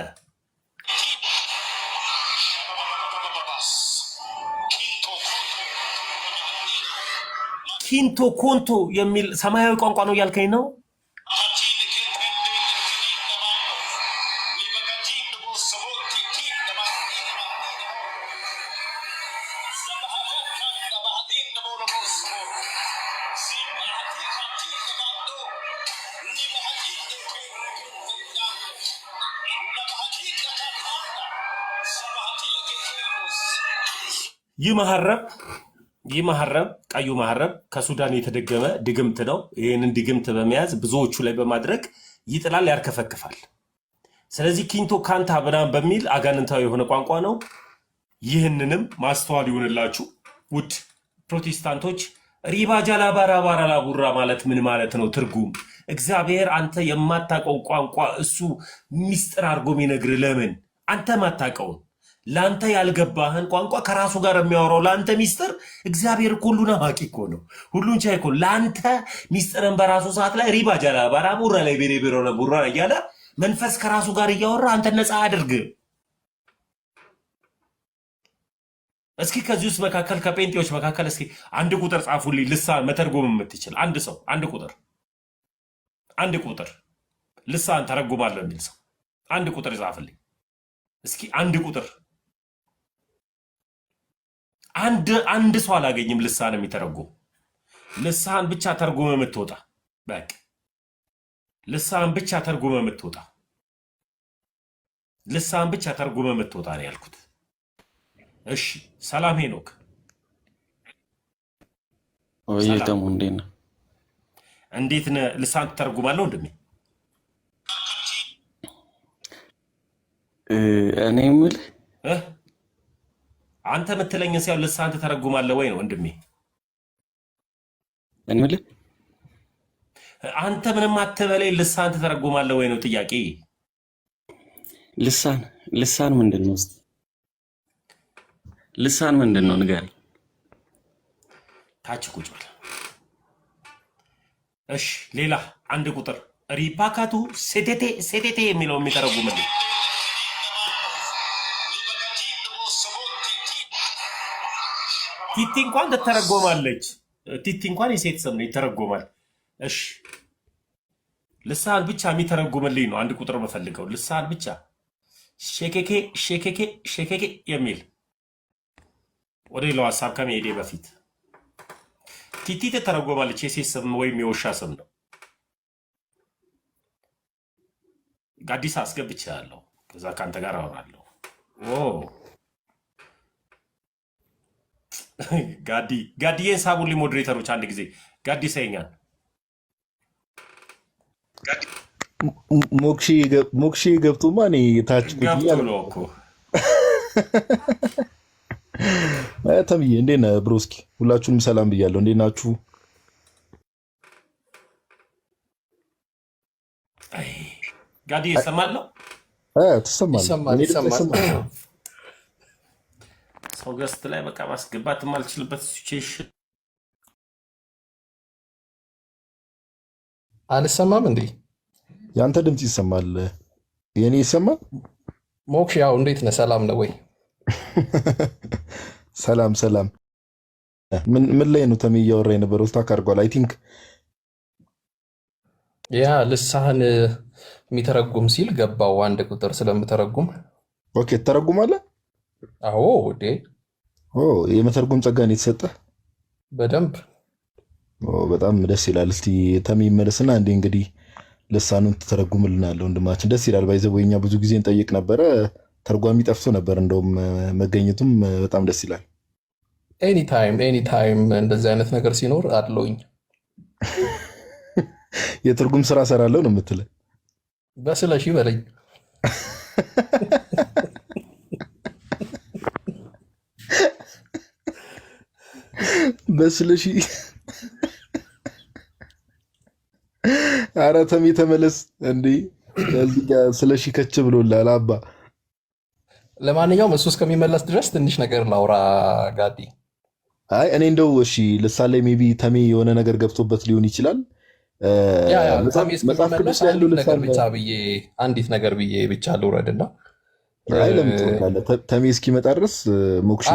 ኪንቶ ኮንቶ የሚል ሰማያዊ ቋንቋ ነው እያልከኝ ነው? ይህ መሀረብ ቀዩ መሀረብ ከሱዳን የተደገመ ድግምት ነው። ይህንን ድግምት በመያዝ ብዙዎቹ ላይ በማድረግ ይጥላል፣ ያርከፈክፋል። ስለዚህ ኪንቶ ካንታ ምናምን በሚል አጋንንታዊ የሆነ ቋንቋ ነው። ይህንንም ማስተዋል ይሆንላችሁ ውድ ፕሮቴስታንቶች። ሪባ ጃላ ባራ ባራ ላቡራ ማለት ምን ማለት ነው? ትርጉም እግዚአብሔር አንተ የማታውቀው ቋንቋ እሱ ሚስጥር አድርጎ የሚነግር ለምን? አንተ ማታውቀውን ለአንተ ያልገባህን ቋንቋ ከራሱ ጋር የሚያወራው ለአንተ ሚስጥር። እግዚአብሔር ሁሉን አዋቂ እኮ ነው፣ ሁሉን ቻይ እኮ። ለአንተ ሚስጥርን በራሱ ሰዓት ላይ ሪባ ጃላ ባራ ቡራ ላይ ቤሬ ቤሮ ቡራ እያለ መንፈስ ከራሱ ጋር እያወራ አንተ ነፃ አድርግ። እስኪ ከዚህ ውስጥ መካከል ከጴንጤዎች መካከል እስኪ አንድ ቁጥር ጻፉልኝ፣ ልሳን መተርጎም የምትችል አንድ ሰው። አንድ ቁጥር ልሳን ተረጉማለሁ የሚል ሰው አንድ ቁጥር ይጻፍልኝ። እስኪ አንድ ቁጥር አንድ ሰው አላገኝም ልሳን የሚተረጉም ልሳን ብቻ ተርጉመ የምትወጣ በቃ ልሳን ብቻ ተርጉመ የምትወጣ ልሳን ብቻ ተርጉመ የምትወጣ ነው ያልኩት። እሺ ሰላም ሄኖክ ወይተም እንዴት ነህ? ልሳን ተርጉማለሁ እንደምን እኔ የምልህ አንተ የምትለኝን ሲያው ልሳን ተተረጉማለህ ወይ ነው ወንድሜ? እኔ የምልህ አንተ ምንም አትበለኝ፣ ልሳን ተተረጉማለህ ወይ ነው ጥያቄ። ልሳን ምንድን ነው? ልሳን ምንድን ነው ንገረኝ። ታች ቁጭ በል። እሺ ሌላ አንድ ቁጥር ሪፓካቱ ሴቴቴ የሚለው የሚተረጉምልኝ ቲቲ እንኳን ትተረጎማለች። ቲቲ እንኳን የሴት ስም ነው ይተረጎማል። እሺ ልሳን ብቻ የሚተረጉምልኝ ነው አንድ ቁጥር በፈልገው ልሳን ብቻ ሼኬኬ የሚል ወደ ሌላው ሀሳብ ከመሄዴ በፊት ቲቲ ትተረጎማለች። የሴት ስም ወይም የውሻ ስም ነው። ጋዲሳ አስገብቻለሁ። ከዛ ከአንተ ጋር አወራለሁ። ጋዲዬን ሳቡልኝ ሞዴሬተሮች አንድ ጊዜ ጋዲሳ ይኛል ሞክሺ ገብቶማ እኔ ታች ገብቶ ነው እኮ ተምዬ እንዴት ነህ ብሮስኪ? ሁላችሁንም ሰላም ብያለሁ። እንዴት ናችሁ? ጋዲ ይሰማለሁ? ትሰማለህ? ሰው ገስት ላይ በቃ ማስገባት የማልችልበት ሲቹዌሽን አልሰማም እንዴ? ያንተ ድምጽ ይሰማል። የኔ ይሰማል? ሞክሽ ያው እንዴት ነህ? ሰላም ነው ወይ? ሰላም። ምን ላይ ነው ተሜ እያወራ የነበረው? ስታክ አድርጓል። አይ ቲንክ ያ ልሳን የሚተረጉም ሲል ገባው። አንድ ቁጥር ስለምተረጉም ኦኬ። ትተረጉማለህ? አዎ እንዴ። የመተርጎም ጸጋን የተሰጠ በደንብ በጣም ደስ ይላል። እስቲ ተሜ ይመለስና እንዴ እንግዲህ ልሳኑን ትተረጉምልናለህ ወንድማችን። ደስ ይላል። ባይዘው እኛ ብዙ ጊዜ እንጠይቅ ነበረ፣ ተርጓሚ ጠፍቶ ነበር። እንደውም መገኘቱም በጣም ደስ ይላል። ኤኒታይም እንደዚህ አይነት ነገር ሲኖር አለውኝ። የትርጉም ስራ ሰራለሁ ነው የምትለው? በስለሺ በለኝ። በስለሺ ኧረ ተሜ ተመለስ እንዴ! እዚህ ጋር ስለሺ ከች ብሎላል አባ። ለማንኛውም እሱ እስከሚመለስ ድረስ ትንሽ ነገር ላውራ ጋዲ። አይ እኔ እንደው እሺ ልሳን ላይ ሜቢ ተሜ የሆነ ነገር ገብቶበት ሊሆን ይችላል። መጽሐፍ አንዲት ነገር ብዬ ብቻ ልውረድና ለምን ትወርዳለህ? ተሜ እስኪመጣ ድረስ ሞክሽ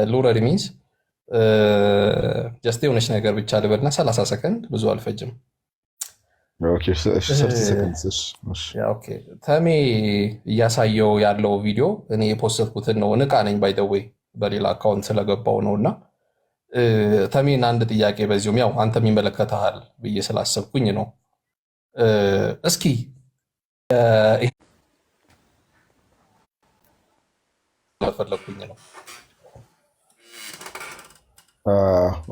ልውረድ ሚንስ ጀስት የሆነች ነገር ብቻ ልበልና 30 ሰከንድ ብዙ አልፈጅም። ተሜ እያሳየው ያለው ቪዲዮ እኔ የፖስትኩትን ነው። ንቃ ነኝ ባይ ዘ ዌይ በሌላ አካውንት ስለገባው ነው። እና ተሜን አንድ ጥያቄ በዚሁም ያው አንተም ይመለከተሃል ብዬ ስላሰብኩኝ ነው። እስኪ ፈለኩኝ ነው።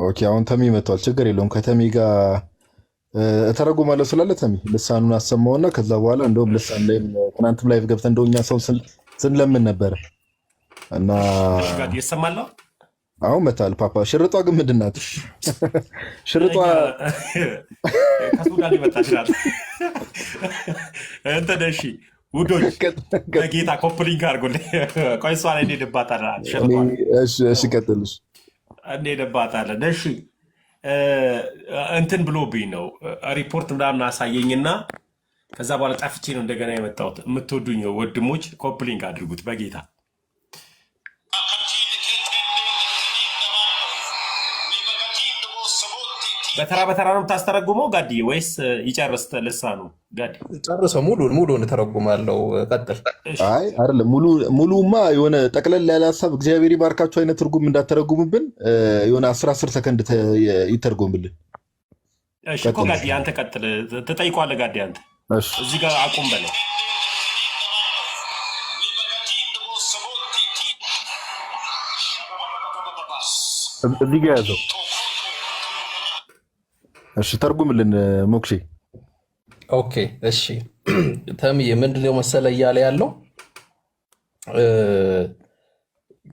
ኦኬ አሁን ተሜ መጥቷል። ችግር የለውም። ከተሜ ጋር እተረጉማለሁ ስላለ ተሜ ልሳኑን አሰማውና ከዛ በኋላ እንደውም ልሳን ላይ ትናንትም ላይቭ ገብተን እንደው እኛ ሰው ስንለምን ነበረ እና ይሰማለሁ። አሁን መታል ፓፓ። ሽርጧ ግን ምንድን ናት? ሽርጧ ከሱዳን የመጣች ናት። እንትን እሺ ውዶች በጌታ ኮፕሊንግ አድርጎልኝ። ቆይ እሷ ላይ እንሄድባታለን። እሺ ቀጥልሽ እንሄድባታለን። እሺ እንትን ብሎብኝ ነው ሪፖርት ምናምን አሳየኝና ከዛ በኋላ ጠፍቼ ነው እንደገና የመጣሁት። የምትወዱኝ ወንድሞች ኮፕሊንግ አድርጉት በጌታ በተራ ነው የምታስተረጉመው ጋዲ ወይስ ይጨርስ ልሳኑ? ጋዲ ጨርሰው ሙሉን እተረጉማለሁ። ቀጥል። አይ አይደለም፣ ሙሉማ የሆነ ጠቅለል ያለ ሀሳብ እግዚአብሔር ይባርካችሁ አይነት ትርጉም እንዳተረጉምብን የሆነ 10 ሰከንድ ይተርጎምልን። እሺ እኮ ጋዲ አንተ ቀጥል። ትጠይቋለህ ጋዲ አንተ እዚህ ጋር አቁም በለው። እዚህ ጋር ያዘው። እሺ ተርጉምልን ሞክሼ። ኦኬ እሺ ተምዬ ምንድነው መሰለ እያለ ያለው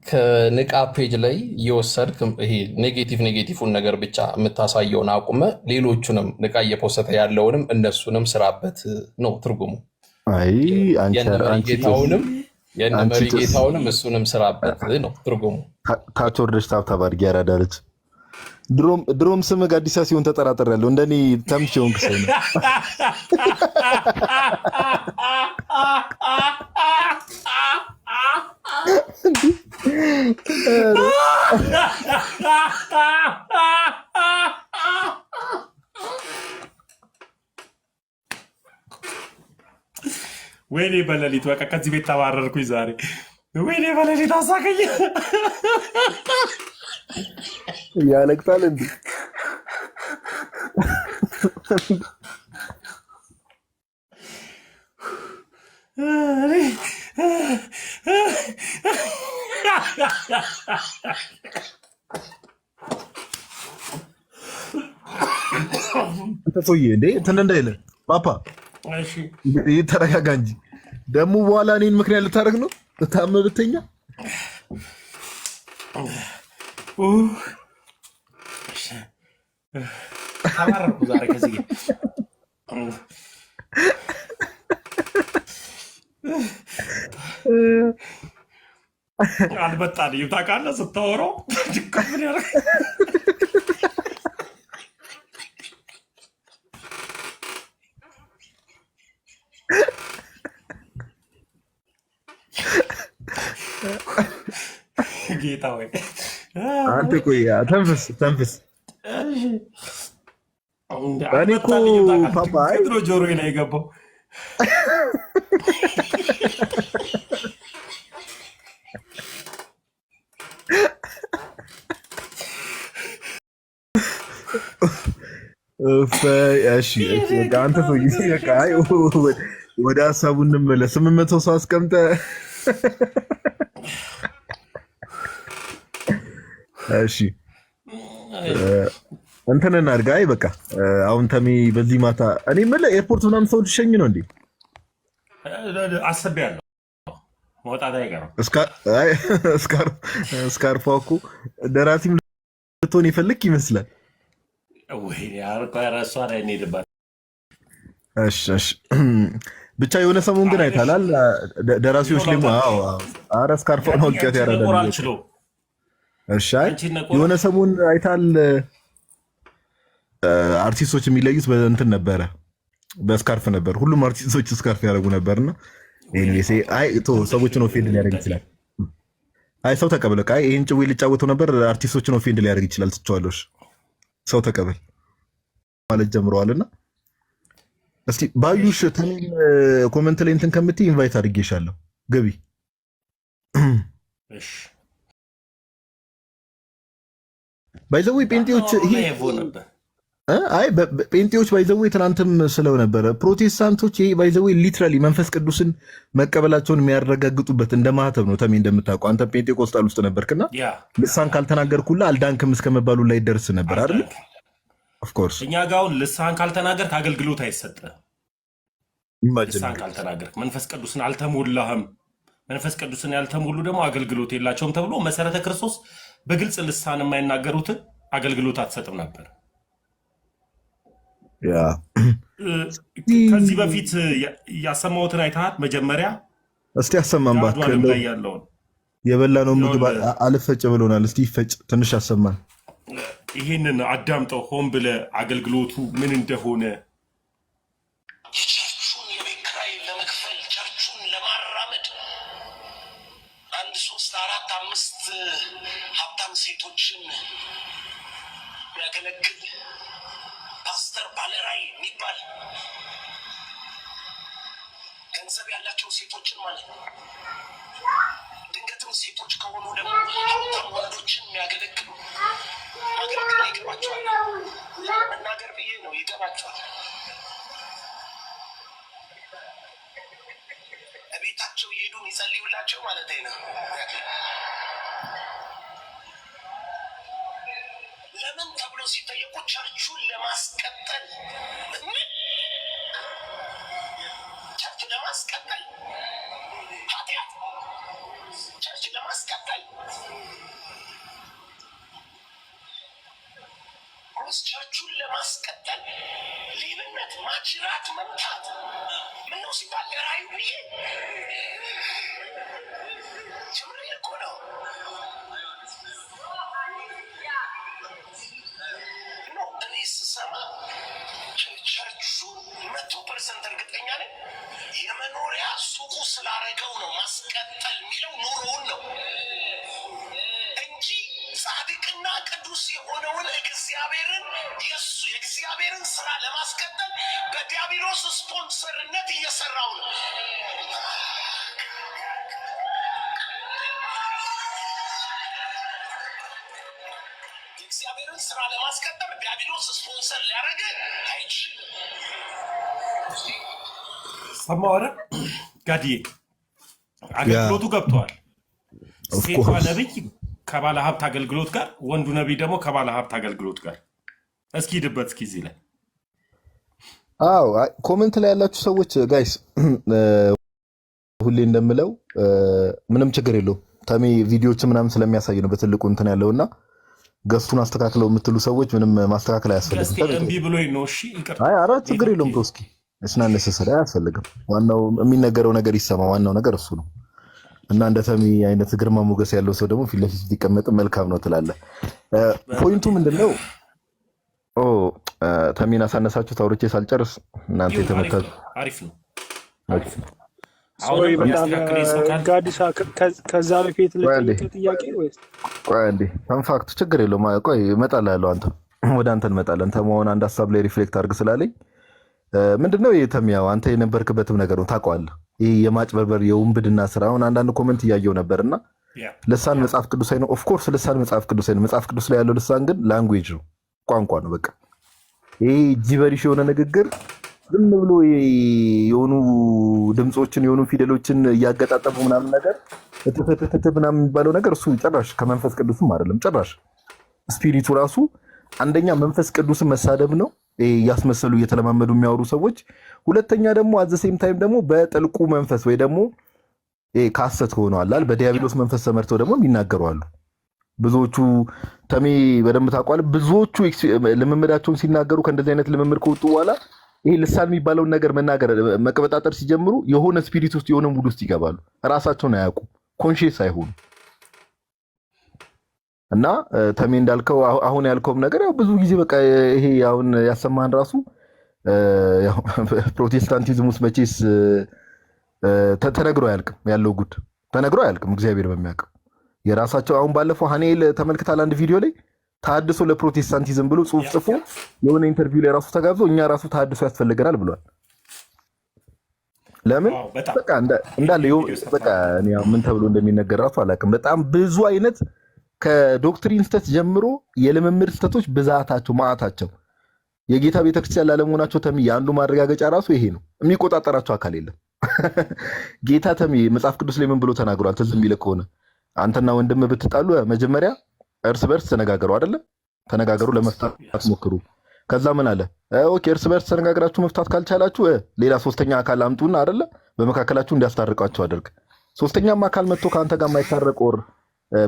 ከንቃ ፔጅ ላይ እየወሰድክ ይሄ ኔጌቲቭን ነገር ብቻ የምታሳየውን አቁመ ሌሎቹንም ንቃ እየፖሰተ ያለውንም እነሱንም ስራበት ነው ትርጉሙ። አይ የነ መሪ ጌታውንም እሱንም ስራበት ነው ትርጉሙ። ታች ወርደሽ ታብታብ አድርጊ ያራዳለች። ድሮም ስም ጋዲሳ ሲሆን ተጠራጥሬያለሁ። እንደኔ ተምቼ ሆንክ ሰው ነው። ወይኔ በሌሊት በቃ ከዚህ ቤት ተባረርኩኝ ዛሬ። ወይኔ በሌሊት አሳከኝ። ያለቅሳል እንዴ? ሰውዬ እንዴ እንትን እንዳይለ ፓፓ ተረጋጋ እንጂ ደግሞ በኋላ እኔን ምክንያት ልታደርግ ነው? ልታመብተኛ ተባረርኩ ዛሬ ከዚህ አልመጣልኝም። ታውቃለህ ስታወራው ድካምን ያደርግ ጌታ ወይ አንተ ቆይ ተንፍስ። እኔ እኮ ፓፓ ጆሮዬ ላይ የገባው አንተ ወደ ሀሳቡ እንመለስ። 800 ሰው አስቀምጠ እሺ እንትን እናድርግ። አይ በቃ አሁን ተሚ በዚህ ማታ እኔ የምልህ ኤርፖርት ምናምን ሰው ልሸኝ ነው እንዴ? አስቤያለሁ። መውጣት አይቀርም። እስካርፏ እኮ ደራሲም ልትሆን ይፈልግ ይመስላል። ረሷ ላይ እንሄድባት። ብቻ የሆነ ሰሞን ግን አይታላል ደራሲዎች ላይ ኧረ እስካርፏ ማውቂያት ያረዳል። እሺ የሆነ ሰሞን አይታል አርቲስቶች የሚለዩት በእንትን ነበረ፣ በስካርፍ ነበር። ሁሉም አርቲስቶች ስካርፍ ያደርጉ ነበርና ሰዎችን ኦፌንድ ሊያደርግ ይችላል። አይ ሰው ተቀበለ። አይ ይሄን ጭዌ ሊጫወተው ነበር፣ አርቲስቶችን ኦፌንድ ሊያደርግ ይችላል። ትቸዋለሽ፣ ሰው ተቀበል ማለት ጀምረዋልና እስቲ ባዩሽ ተሚን ኮሜንት ላይ እንትን ከምትይ ኢንቫይት አድርጌሻለሁ፣ ገቢ እሺ። ባይዘዌ ጴንጤዎች ጴንጤዎች ባይዘዌ ትናንትም ስለው ነበረ። ፕሮቴስታንቶች ይሄ ባይዘዌ ሊትራሊ መንፈስ ቅዱስን መቀበላቸውን የሚያረጋግጡበት እንደ ማህተብ ነው። ተሜ እንደምታውቀው አንተ ጴንጤቆስጣል ውስጥ ነበርክና ልሳን ካልተናገርኩላ አልዳንክም እስከመባሉ ላይ ደርስ ነበር አይደል? ኦፍኮርስ እኛ ጋር አሁን ልሳን ካልተናገርክ አገልግሎት አይሰጥም። ልሳን ካልተናገርክ መንፈስ ቅዱስን አልተሞላህም። መንፈስ ቅዱስን ያልተሞሉ ደግሞ አገልግሎት የላቸውም ተብሎ መሰረተ ክርስቶስ በግልጽ ልሳን የማይናገሩትን አገልግሎት አትሰጥም ነበር። ከዚህ በፊት ያሰማሁትን አይተሃል? መጀመሪያ እስቲ ያሰማን እባክህ። የበላነው ምግብ አልፈጭ ብሎናል። እስቲ ይፈጭ ትንሽ ያሰማን። ይህንን አዳምጠው ሆን ብለህ አገልግሎቱ ምን እንደሆነ የቸርቹን የቤት ኪራይ ለመክፈል ቸርቹን ለማራመድ 1 3 4 5 ሀብታም ሴቶችን ቢያገለግል ባለራዕይ የሚባል ገንዘብ ያላቸው ሴቶችን ማለት ነው። ድንገትም ሴቶች ከሆኑ ደግሞ ሀብታም ወንዶችን የሚያገለግሉ ማገልገል ይገባቸዋል። መናገር ብዬ ነው ይገባቸዋል። ቤታቸው እየሄዱ የሚጸልዩላቸው ማለት ነው። ለምን ተብሎ ሲጠየቁ ቸርቹን ለማስቀጠል ቸርች ለማስቀጠል ኃጢአት ቸርች ለማስቀጠል ቸርቹን ለማስቀጠል ሌብነት፣ ማጅራት መምታት ምነው ሲባል ለራዕዩ ብዬ ጭምር እኮ ነው። እኔ ስሰማ ቸርቹን 100% እርግጠኛ ነኝ የመኖሪያ ሱቁ ስላረገው ነው ማስቀጠል የሚለው ኑሮውን ነው እንጂ ጻድቅና ቅዱስ የሆነውን እግዚአብሔርን የእግዚአብሔርን ስራ ለማስቀጠል በዲያብሎስ ስፖንሰርነት እየሰራው ነው። የእግዚአብሔርን ስራ ለማስቀጠል ዲያብሎስ ስፖንሰር ሊያደርግ አይችልም። ሰማሁ አይደል ጋዲዬ? አገልግሎቱ ገብተዋል። ሴቷ ነቢይ ከባለ ሀብት አገልግሎት ጋር፣ ወንዱ ነቢይ ደግሞ ከባለ ሀብት አገልግሎት ጋር። እስኪ ሂድበት እስኪ እዚህ ላይ ኮመንት ላይ ያላችሁ ሰዎች ጋይስ፣ ሁሌ እንደምለው ምንም ችግር የለውም። ተሜ ቪዲዮዎች ምናምን ስለሚያሳይ ነው በትልቁ እንትን ያለውና ገስቱን አስተካክለው የምትሉ ሰዎች ምንም ማስተካከል አያስፈልግም። እምቢ ብሎኝ ነው። እሺ ይቅርታ። ኧረ ችግር የለውም። ተውስኪ እስናነሰሰለ አያስፈልግም። ዋናው የሚነገረው ነገር ይሰማ። ዋናው ነገር እሱ ነው። እና እንደ ተሜ አይነት ግርማ ሞገስ ያለው ሰው ደግሞ ፊት ለፊት ቢቀመጥ መልካም ነው ትላለህ። ፖይንቱ ምንድነው? ተሜን አሳነሳችሁት አውርቼ ሳልጨርስ እናንተ የተመታችሁ። አሪፍ ነው። ጋዲሳ ከዛ በፊት ጥያቄ ወይስ ቆይ አንዴ ተንፋክቱ ችግር የለውም። ቆይ እመጣልሃለሁ። አንተ ወደ አንተ እንመጣለን። ተማውን አንድ ሀሳብ ላይ ሪፍሌክት አድርግ ስላለኝ ምንድነው የተሚያው አንተ የነበርክበትም ነገር ነው ታውቀዋለህ። ይህ የማጭበርበር የውንብድና ስራ አሁን አንዳንድ ኮሜንት እያየው ነበርና ልሳን መጽሐፍ ቅዱሳዊ ነው። ኦፍኮርስ ልሳን መጽሐፍ ቅዱሳዊ ነው። መጽሐፍ ቅዱስ ላይ ያለው ልሳን ግን ላንጉዌጅ ነው፣ ቋንቋ ነው። በቃ ይህ ጂበሪሽ የሆነ ንግግር ዝም ብሎ የሆኑ ድምፆችን የሆኑ ፊደሎችን እያገጣጠሙ ምናምን ነገር እትፍትፍት ምናምን የሚባለው ነገር እሱ ጭራሽ ከመንፈስ ቅዱስም አይደለም። ጭራሽ ስፒሪቱ ራሱ አንደኛ መንፈስ ቅዱስን መሳደብ ነው እያስመሰሉ እየተለማመዱ የሚያወሩ ሰዎች። ሁለተኛ ደግሞ አዘሴም ታይም ደግሞ በጥልቁ መንፈስ ወይ ደግሞ ካሰት ሆነዋል በዲያብሎስ መንፈስ ተመርተው ደግሞ የሚናገሩ አሉ። ብዙዎቹ ተሜ በደንብ ታውቋል። ብዙዎቹ ልምምዳቸውን ሲናገሩ ከእንደዚህ አይነት ልምምድ ከወጡ በኋላ ይሄ ልሳን የሚባለውን ነገር መናገር መቀበጣጠር ሲጀምሩ የሆነ ስፒሪት ውስጥ የሆነ ሙድ ውስጥ ይገባሉ። ራሳቸውን አያውቁ፣ ኮንሺየስ አይሆኑ እና ተሜ እንዳልከው አሁን ያልከውም ነገር ያው ብዙ ጊዜ በቃ ይሄ አሁን ያሰማህን ራሱ ያው ፕሮቴስታንቲዝም ውስጥ መቼስ ተነግሮ አያልቅም። ያለው ጉድ ተነግሮ አያልቅም። እግዚአብሔር በሚያውቀው የራሳቸው አሁን ባለፈው ሀኔል ተመልክታል አንድ ቪዲዮ ላይ ተሐድሶ ለፕሮቴስታንቲዝም ብሎ ጽሁፍ ጽፎ የሆነ ኢንተርቪው ላይ ራሱ ተጋብዞ እኛ ራሱ ተሐድሶ ያስፈልገናል ብሏል። ለምን በቃ እንዳለ በቃ እኔ ምን ተብሎ እንደሚነገር ራሱ አላውቅም። በጣም ብዙ አይነት ከዶክትሪን ስተት ጀምሮ የልምምድ ስተቶች ብዛታቸው ማዕታቸው የጌታ ቤተክርስቲያን ላለመሆናቸው ተሚ አንዱ ማረጋገጫ ራሱ ይሄ ነው። የሚቆጣጠራቸው አካል የለም። ጌታ ተሚ መጽሐፍ ቅዱስ ላይ ምን ብሎ ተናግሯል? ትዝ የሚልህ ከሆነ አንተና ወንድም ብትጣሉ መጀመሪያ እርስ በርስ ተነጋገሩ አይደለ? ተነጋገሩ፣ ለመፍታት ሞክሩ። ከዛ ምን አለ? ኦኬ እርስ በርስ ተነጋግራችሁ መፍታት ካልቻላችሁ ሌላ ሶስተኛ አካል አምጡና አይደለ በመካከላችሁ እንዲያስታርቃችሁ አድርግ። ሶስተኛም አካል መጥቶ ከአንተ ጋር የማይታረቅ ወር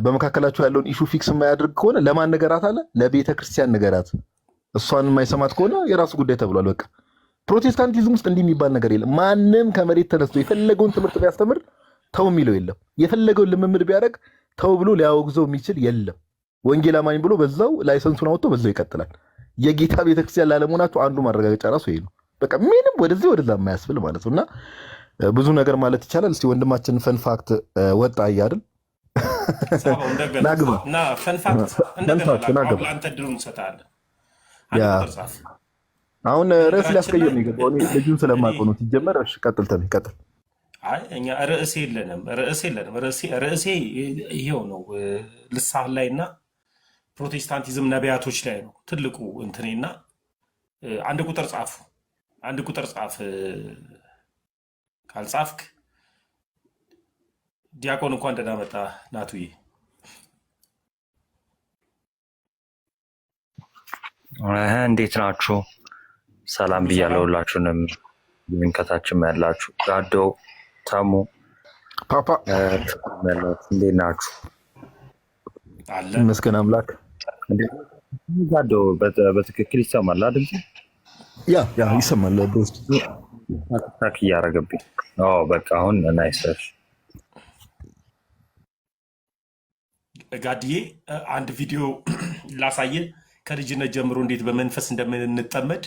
በመካከላችሁ ያለውን ኢሹ ፊክስ የማያደርግ ከሆነ ለማን ንገራት አለ? ለቤተ ክርስቲያን ንገራት። እሷን የማይሰማት ከሆነ የራሱ ጉዳይ ተብሏል። በቃ ፕሮቴስታንቲዝም ውስጥ እንዲህ የሚባል ነገር የለም። ማንም ከመሬት ተነስቶ የፈለገውን ትምህርት ቢያስተምር ተው የሚለው የለም። የፈለገውን ልምምድ ቢያደርግ ተው ብሎ ሊያወግዘው የሚችል የለም። ወንጌል አማኝ ብሎ በዛው ላይሰንሱን አውጥቶ በዛው ይቀጥላል። የጌታ ቤተክርስቲያን ላለመሆናቸው አንዱ ማረጋገጫ ራሱ ይሄ ነው። በቃ ምንም ወደዚህ ወደዛ የማያስብል ማለት ነው። እና ብዙ ነገር ማለት ይቻላል። እስቲ ወንድማችን ፈን ፋክት ወጣ አይደል? ናግባ እና ፈን ፋክት እንደገና አንተ ድሩን ሰጣለ። አሁን ርዕስ በነገራችን ሊያስቀይር ላይ ነው የገባው። እኔ ልጁን እኔ ስለማውቀው ነው ሲጀመር። እሺ ቀጥል ተሚ ቀጥል። አይ እኛ ርዕሴ የለንም፣ ርዕሴ ይሄው ነው። ልሳን ላይ እና ፕሮቴስታንቲዝም ነቢያቶች ላይ ነው ትልቁ እንትኔና አንድ ቁጥር ጻፉ። አንድ ቁጥር ጻፍ። ካልጻፍክ ዲያቆን እንኳን ደህና መጣ ናቱዬ። እንዴት ናችሁ? ሰላም ሁሉ ብያለሁ ሰላም ሁላችሁንም። ከታችም ያላችሁ ጋዶ ተሙ ፓፓ ያላችሁ እንዴት ናችሁ? አለን። ይመስገን አምላክ። እንዴት ጋዶ በትክክል ይሰማል አይደል? ያ ይሰማል። በውስጥ ታክ እያደረገብኝ በቃ አሁን ናይስ። ጋድዬ አንድ ቪዲዮ ላሳየ ከልጅነት ጀምሮ እንዴት በመንፈስ እንደምንጠመድ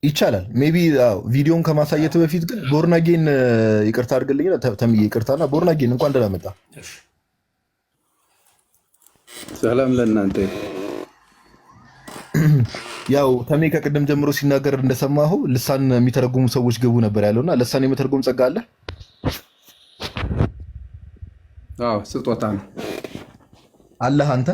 ይቻላል። ሜቢ ቪዲዮን ከማሳየት በፊት ግን ቦርናጌን ይቅርታ አድርግልኝ ተምዬ፣ ይቅርታና ቦርናጌን እንኳን ደህና መጣ። እሺ። ሰላም ለእናንተ። ያው ተሜ ከቅድም ጀምሮ ሲናገር እንደሰማሁ ልሳን የሚተረጉሙ ሰዎች ገቡ ነበር ያለውና ልሳን የመተርጎም ጸጋ አለ? አዎ ስጦታ ነው አለህ አንተ?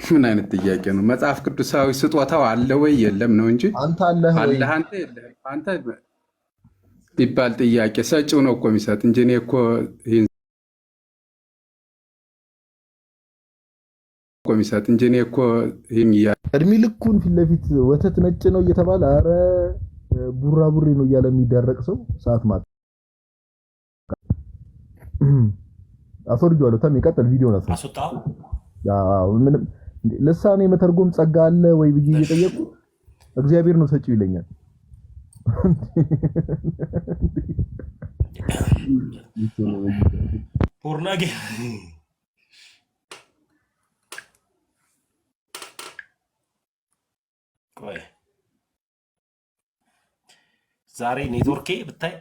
ምን አይነት ጥያቄ ነው? መጽሐፍ ቅዱሳዊ ስጦታው አለ ወይ የለም ነው እንጂ አንተ አለህ ወይ? አለህ አንተ የለህም አንተ ቢባል ጥያቄ ሰጪው ነው እኮ የሚሰጥ እንጂ እኔ እኮ ይሄን እኮ የሚሰጥ እንጂ እኔ እኮ ይሄን እድሜ ልኩን ፊት ለፊት ወተት ነጭ ነው እየተባለ አረ ቡራቡሬ ነው እያለ የሚደረቅ ሰው ሰዓት ማጣ አስወርጇለሁ። ተሜ ቀጥል። ቪዲዮ ነው አስወጣው። ምንም ልሳን የመተርጎም ጸጋ አለ ወይ ብዬ እየጠየቁ እግዚአብሔር ነው ሰጪው ይለኛል። ቦርናጌ ቆይ ዛሬ ኔትወርኬ ብታይ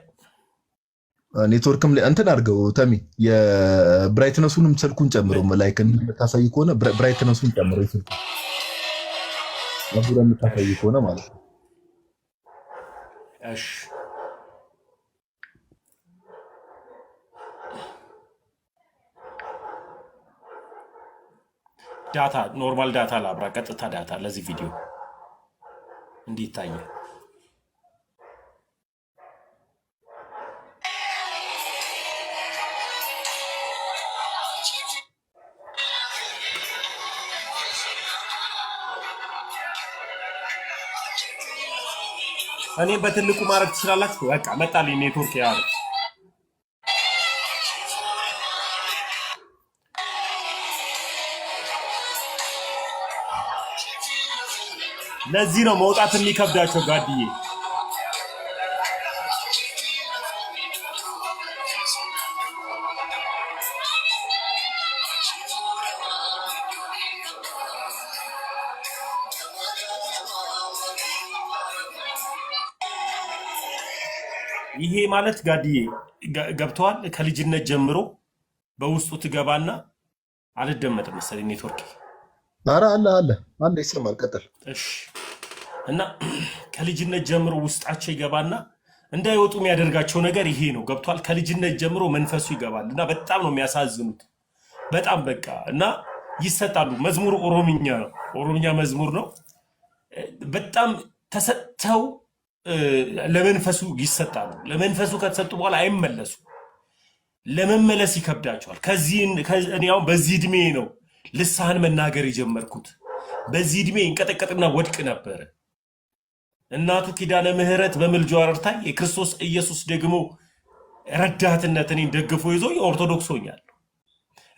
ኔትወርክም ላይ እንትን አድርገው ተሚ የብራይትነሱንም ስልኩን ጨምሮ ላይክ እንደምታሳይ ከሆነ ብራይትነሱን ጨምሮ ስልኩ አቡራ የምታሳይ ከሆነ ማለት ነው። እሺ ዳታ ኖርማል ዳታ ላብራ፣ ቀጥታ ዳታ ለዚህ ቪዲዮ እንዴት ታየ? እኔ በትልቁ ማድረግ ትችላላችሁ። በቃ መጣልኝ ኔትወርክ ያለ ለዚህ ነው መውጣት የሚከብዳቸው ጋድዬ። ይሄ ማለት ጋድዬ ገብተዋል። ከልጅነት ጀምሮ በውስጡ ትገባና አልደመጥም መሰለኝ ኔትወርክ። ኧረ አለ ይሰማል። ቀጥል። እሺ። እና ከልጅነት ጀምሮ ውስጣቸው ይገባና እንዳይወጡ የሚያደርጋቸው ነገር ይሄ ነው። ገብቷል። ከልጅነት ጀምሮ መንፈሱ ይገባል እና በጣም ነው የሚያሳዝኑት። በጣም በቃ እና ይሰጣሉ። መዝሙሩ ኦሮምኛ ነው፣ ኦሮምኛ መዝሙር ነው። በጣም ተሰጥተው ለመንፈሱ ይሰጣሉ። ለመንፈሱ ከተሰጡ በኋላ አይመለሱ። ለመመለስ ይከብዳቸዋል። እኔ አሁን በዚህ እድሜ ነው ልሳን መናገር የጀመርኩት። በዚህ እድሜ እንቀጠቀጥና ወድቅ ነበረ። እናቱ ኪዳነ ምሕረት በምልጃዋ ረድታኝ የክርስቶስ ኢየሱስ ደግሞ ረዳትነት እኔን ደግፎ ይዞ ኦርቶዶክስ ሆኛለሁ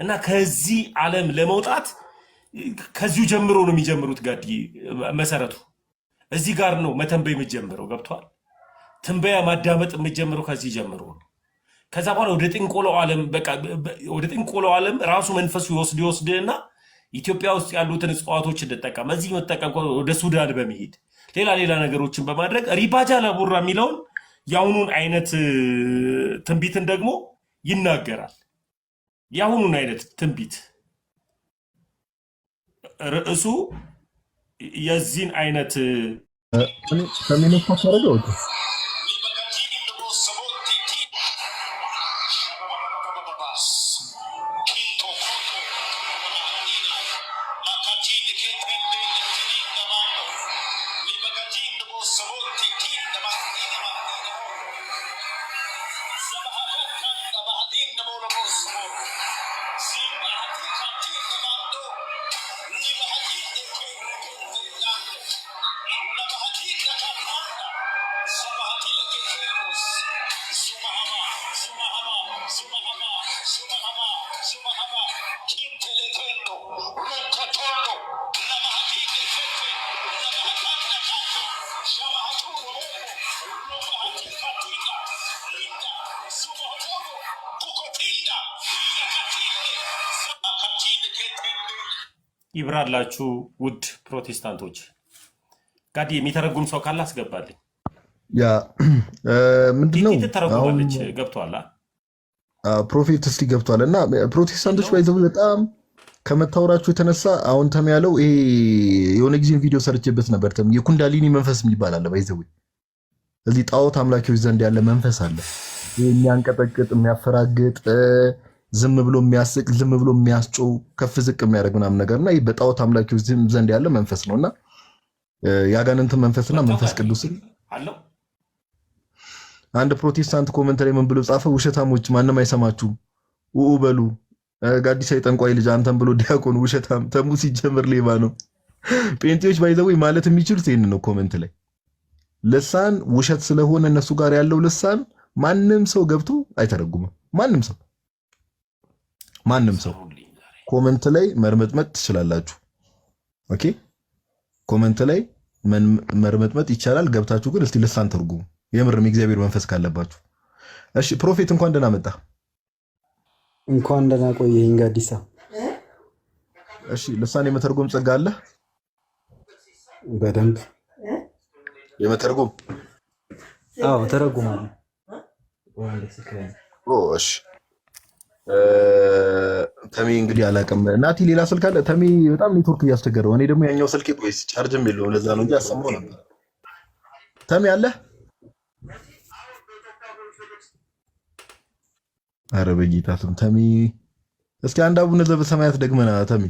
እና ከዚህ ዓለም ለመውጣት ከዚሁ ጀምሮ ነው የሚጀምሩት። ጋድዬ መሰረቱ እዚህ ጋር ነው መተንበይ የምትጀምረው። ገብቷል። ትንበያ ማዳመጥ የምትጀምረው ከዚህ ጀምሮ ነው። ከዛ በኋላ ወደ ጥንቆላው ዓለም ራሱ መንፈሱ ይወስድና ኢትዮጵያ ውስጥ ያሉትን እጽዋቶች እንጠቀም፣ እዚህ መጠቀም፣ ወደ ሱዳን በመሄድ ሌላ ነገሮችን በማድረግ ሪባጃ ለቡራ የሚለውን የአሁኑን አይነት ትንቢትን ደግሞ ይናገራል። የአሁኑን አይነት ትንቢት ርዕሱ የዚህን አይነት ይብራላችሁ ውድ ፕሮቴስታንቶች። ጋዲ የሚተረጉም ሰው ካለ አስገባልኝ። ያ ምንድነው ተረጉማለች ገብቷል። ፕሮፌት እስቲ ገብቷል። እና ፕሮቴስታንቶች ባይዘው በጣም ከመታወራችሁ የተነሳ አሁን ተም ያለው ይሄ የሆነ ጊዜ ቪዲዮ ሰርቼበት ነበር። ተም የኩንዳሊኒ መንፈስ የሚባል አለ ባይዘው እዚህ ጣዖት አምላኪዎች ዘንድ ያለ መንፈስ አለ። የሚያንቀጠቅጥ የሚያፈራግጥ ዝም ብሎ የሚያስቅ ዝም ብሎ የሚያስጮው ከፍ ዝቅ የሚያደርግ ምናምን ነገርና ይሄ በጣዖት አምላኪዎች ዘንድ ያለ መንፈስ ነውና ያጋንንት መንፈስና መንፈስ ቅዱስን አለው። አንድ ፕሮቴስታንት ኮሜንት ላይ ምን ብሎ ጻፈ? ውሸታሞች ማንንም አይሰማችሁም ኡኡ በሉ ጋዲሳ የጠንቋይ ልጅ አንተም ብሎ ዲያቆን ውሸታም ተሙ ሲጀምር ሌባ ነው። ጴንጤዎች ባይዘው ማለት የሚችሉት ይሄን ነው። ኮሜንት ላይ ልሳን ውሸት ስለሆነ እነሱ ጋር ያለው ልሳን ማንም ሰው ገብቶ አይተረጉምም። ማንም ሰው ኮሜንት ላይ መርመጥመጥ ትችላላችሁ። ኦኬ ኮሜንት ላይ መርመጥመጥ ይቻላል። ገብታችሁ ግን እስቲ ልሳን ተርጉሙ የምርም እግዚአብሔር መንፈስ ካለባችሁ። እሺ ፕሮፌት እንኳን ደህና መጣ። እንኳን ደህና ቆየኝ ጋዲሳ። እሺ ልሳን የመተርጎም ጸጋ አለ በደንብ የመተርጎም? አዎ ተረጉማለሁ። እሺ ተሚ እንግዲህ አላውቅም። ናቲ ሌላ ስልክ አለ? ተሚ በጣም ኔትወርክ እያስቸገረው፣ እኔ ደግሞ ያኛው ስልክ ቆይስ ቻርጅም የለውም ለዛ ነው እንጂ አሰማው ነበር። ተሚ አለ? ኧረ በጌታ ስም ተሚ እስኪ አንድ አቡነ ዘበሰማያት ደግመና ተሚ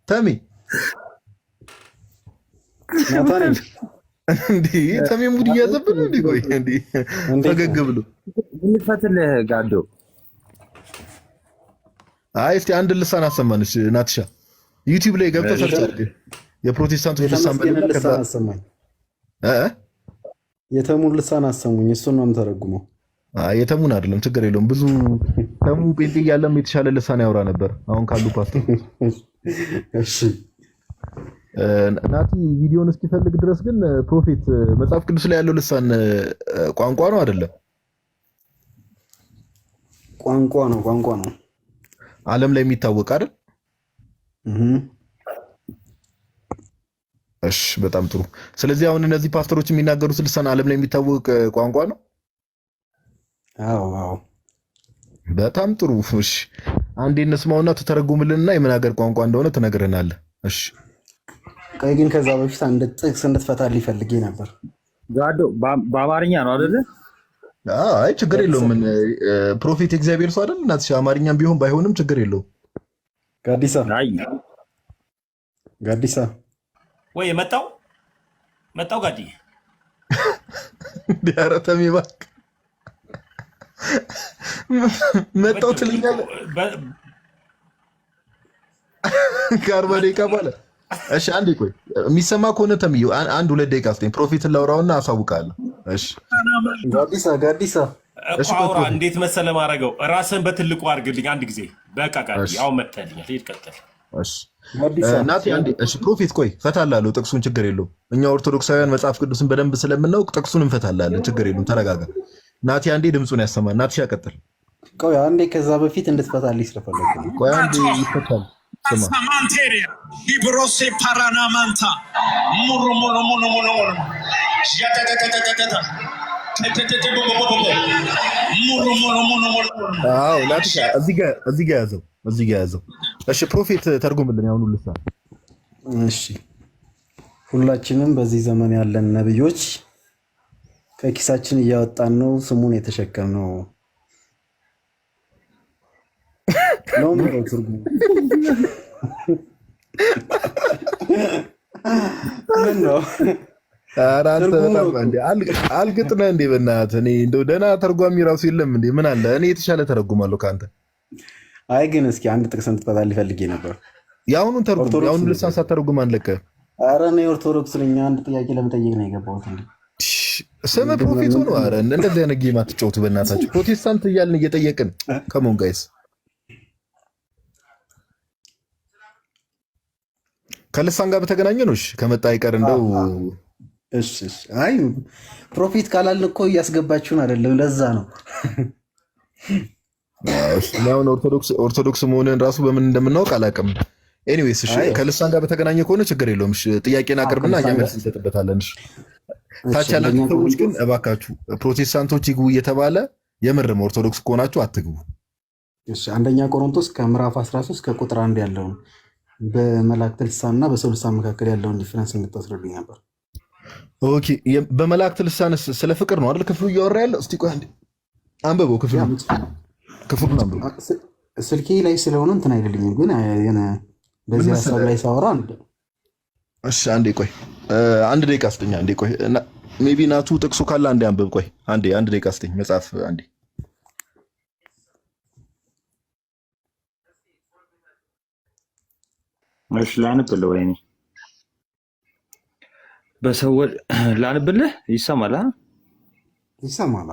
ተሚ ናታን እንዴ ተሚ ሙድ እያዘብን እንዴ ቆይ እንዴ ፈገግ ብሎ እንፈትልህ ጋዶ። አይ እስቲ አንድ ልሳን አሰማንሽ ናትሻ ዩቲዩብ ላይ ገብተህ ሰርች አድርግ የፕሮቴስታንቶች ልሳን በለከታ አሰማኝ የተሙን ልሳን አሰሙኝ። እሱን ነው የምተረጉመው። የተሙን አይደለም ችግር የለውም። ብዙ ተሙ ጴንጤ እያለም የተሻለ ልሳን ያወራ ነበር አሁን ካሉ ፓስተር። እሺ ናቲ ቪዲዮን እስኪፈልግ ድረስ ግን ፕሮፌት መጽሐፍ ቅዱስ ላይ ያለው ልሳን ቋንቋ ነው አይደለም? ቋንቋ ነው ዓለም ላይ የሚታወቅ አይደል? እሺ በጣም ጥሩ። ስለዚህ አሁን እነዚህ ፓስተሮች የሚናገሩት ልሳን ዓለም ላይ የሚታወቅ ቋንቋ ነው? አዎ በጣም ጥሩ። እሺ አንዴ እንስማውና ተተረጉምልንና የምን ሀገር ቋንቋ እንደሆነ ትነግረናለህ። እሺ ቆይ ግን ከዛ በፊት አንድ ጥቅስ እንድትፈታልኝ ፈልጌ ነበር። ጋዶ በአማርኛ ነው አይደል? አይ ችግር የለውም። ፕሮፌት እግዚአብሔር ሰው አይደል? እናትሽ አማርኛም ቢሆን ባይሆንም ችግር የለውም። ጋዲሳ ወይ መጣው ጋዲ ዲያራተም ይባክ መጣው ትልኛለህ ከአርባ ደቂቃ በኋላ። እሺ አንዴ ቆይ የሚሰማ ከሆነ ተምዩ አንድ 2 ደቂቃ አስጠኝ ፕሮፌትን ላውራውና አሳውቃለሁ። እሺ ጋዲሳ እኮ አውራ። እንዴት መሰለ ማረገው ራስን በትልቁ አድርግልኝ አንድ ጊዜ በቃ ጋዲ አሁን መጣልኝ። ሄድ ቀጥል። እሺ ናቲ አንዴ እሺ ፕሮፌት ቆይ ፈታላለሁ ጥቅሱን ችግር የለውም። እኛ ኦርቶዶክሳውያን መጽሐፍ ቅዱስን በደንብ ስለምናውቅ ጥቅሱን እንፈታላለን ችግር የለውም። ተረጋጋ ናቲ አንዴ ድምጹን ያሰማል። ናቲ ያቀጥል። ቆይ አንዴ ከዛ በፊት እንድትፈታልኝ ስለፈለኩ ቆይ አንዴ ይፈታል። ሳማንቴሪያ ሊብሮሴ ፓራናማንታ ሙሩ አዎ ናትሻ እዚህ ጋር ያዘው። እሺ ፕሮፌት ተርጉምልን ያሁኑ ልሳን። እሺ ሁላችንም በዚህ ዘመን ያለን ነብዮች ከኪሳችን እያወጣን ነው ስሙን የተሸከምነው ነው የሚለው ትርጉሙ። ምን ነው? ኧረ አንተ በጣም እንደ አልግጥነህ እንደ በእናትህ እኔ እንደው ደህና ተርጓሚ ራሱ የለም እንዴ? ምን አለ እኔ የተሻለ ተረጉማለሁ ከአንተ። አይ ግን እስኪ አንድ ጥቅስ እንድትፈታልኝ ፈልጌ ነበር። የአሁኑን ተርጉም። የአሁኑን ልሳን ሳትተረጉም አንለቅህ። ኧረ እኔ ኦርቶዶክስ ነኝ። አንድ ጥያቄ ለመጠየቅ ነው የገባሁት እንዴ። ስምህ ፕሮፌት ሆኖ? ኧረ እንደዚህ አይነት ጌም አትጫወቱ በእናታችሁ። ፕሮቴስታንት እያልን እየጠየቅን ከሞን ጋይስ ከልሳን ጋር በተገናኘ ነው። እሺ ከመጣ አይቀር እንደው እሺ። አይ ፕሮፌት ካላልን እኮ እያስገባችሁን አይደለም፣ ለዛ ነው። አሁን ኦርቶዶክስ መሆንን ራሱ በምን እንደምናውቅ አላውቅም። ኤኒዌይስ እሺ ከልሳን ጋር በተገናኘ ከሆነ ችግር የለውም። እሺ ጥያቄን አቅርብና እኛ መልስ እንሰጥበታለን። እሺ ታች ያላችሁ ሰዎች ግን እባካችሁ ፕሮቴስታንቶች ይግቡ እየተባለ የምርም ኦርቶዶክስ ከሆናችሁ አትግቡ። እሺ አንደኛ ቆሮንቶስ ከምዕራፍ 13 ከቁጥር 1 ያለውን በመላእክት ልሳንና በሰው ልሳን መካከል ያለውን ዲፈረንስ እንድታስረዱኝ ነበር። ኦኬ በመላእክት ልሳን ስለ ፍቅር ነው አይደል ክፍሉ እያወራ ያለው? እስቲ ቆይ አንዴ አንብበው ክፍሉን አንብበው። ስልኬ ላይ ስለሆነ እንትን አይደልኝም፣ ግን በዚህ ሀሳብ ላይ ሳወራ እሺ አንዴ ቆይ አንድ ደቂቃ ስጠኝ። አንዴ ቆይ ሜቢ ናቱ ጥቅሱ ካለ አንዴ አንብብ። ቆይ አንድ ደቂቃ ስጠኝ መጽሐፍ አንዴ እሺ ላንብልህ ወይኔ በሰዎች ላንብልህ ይሰማል? ይሰማል።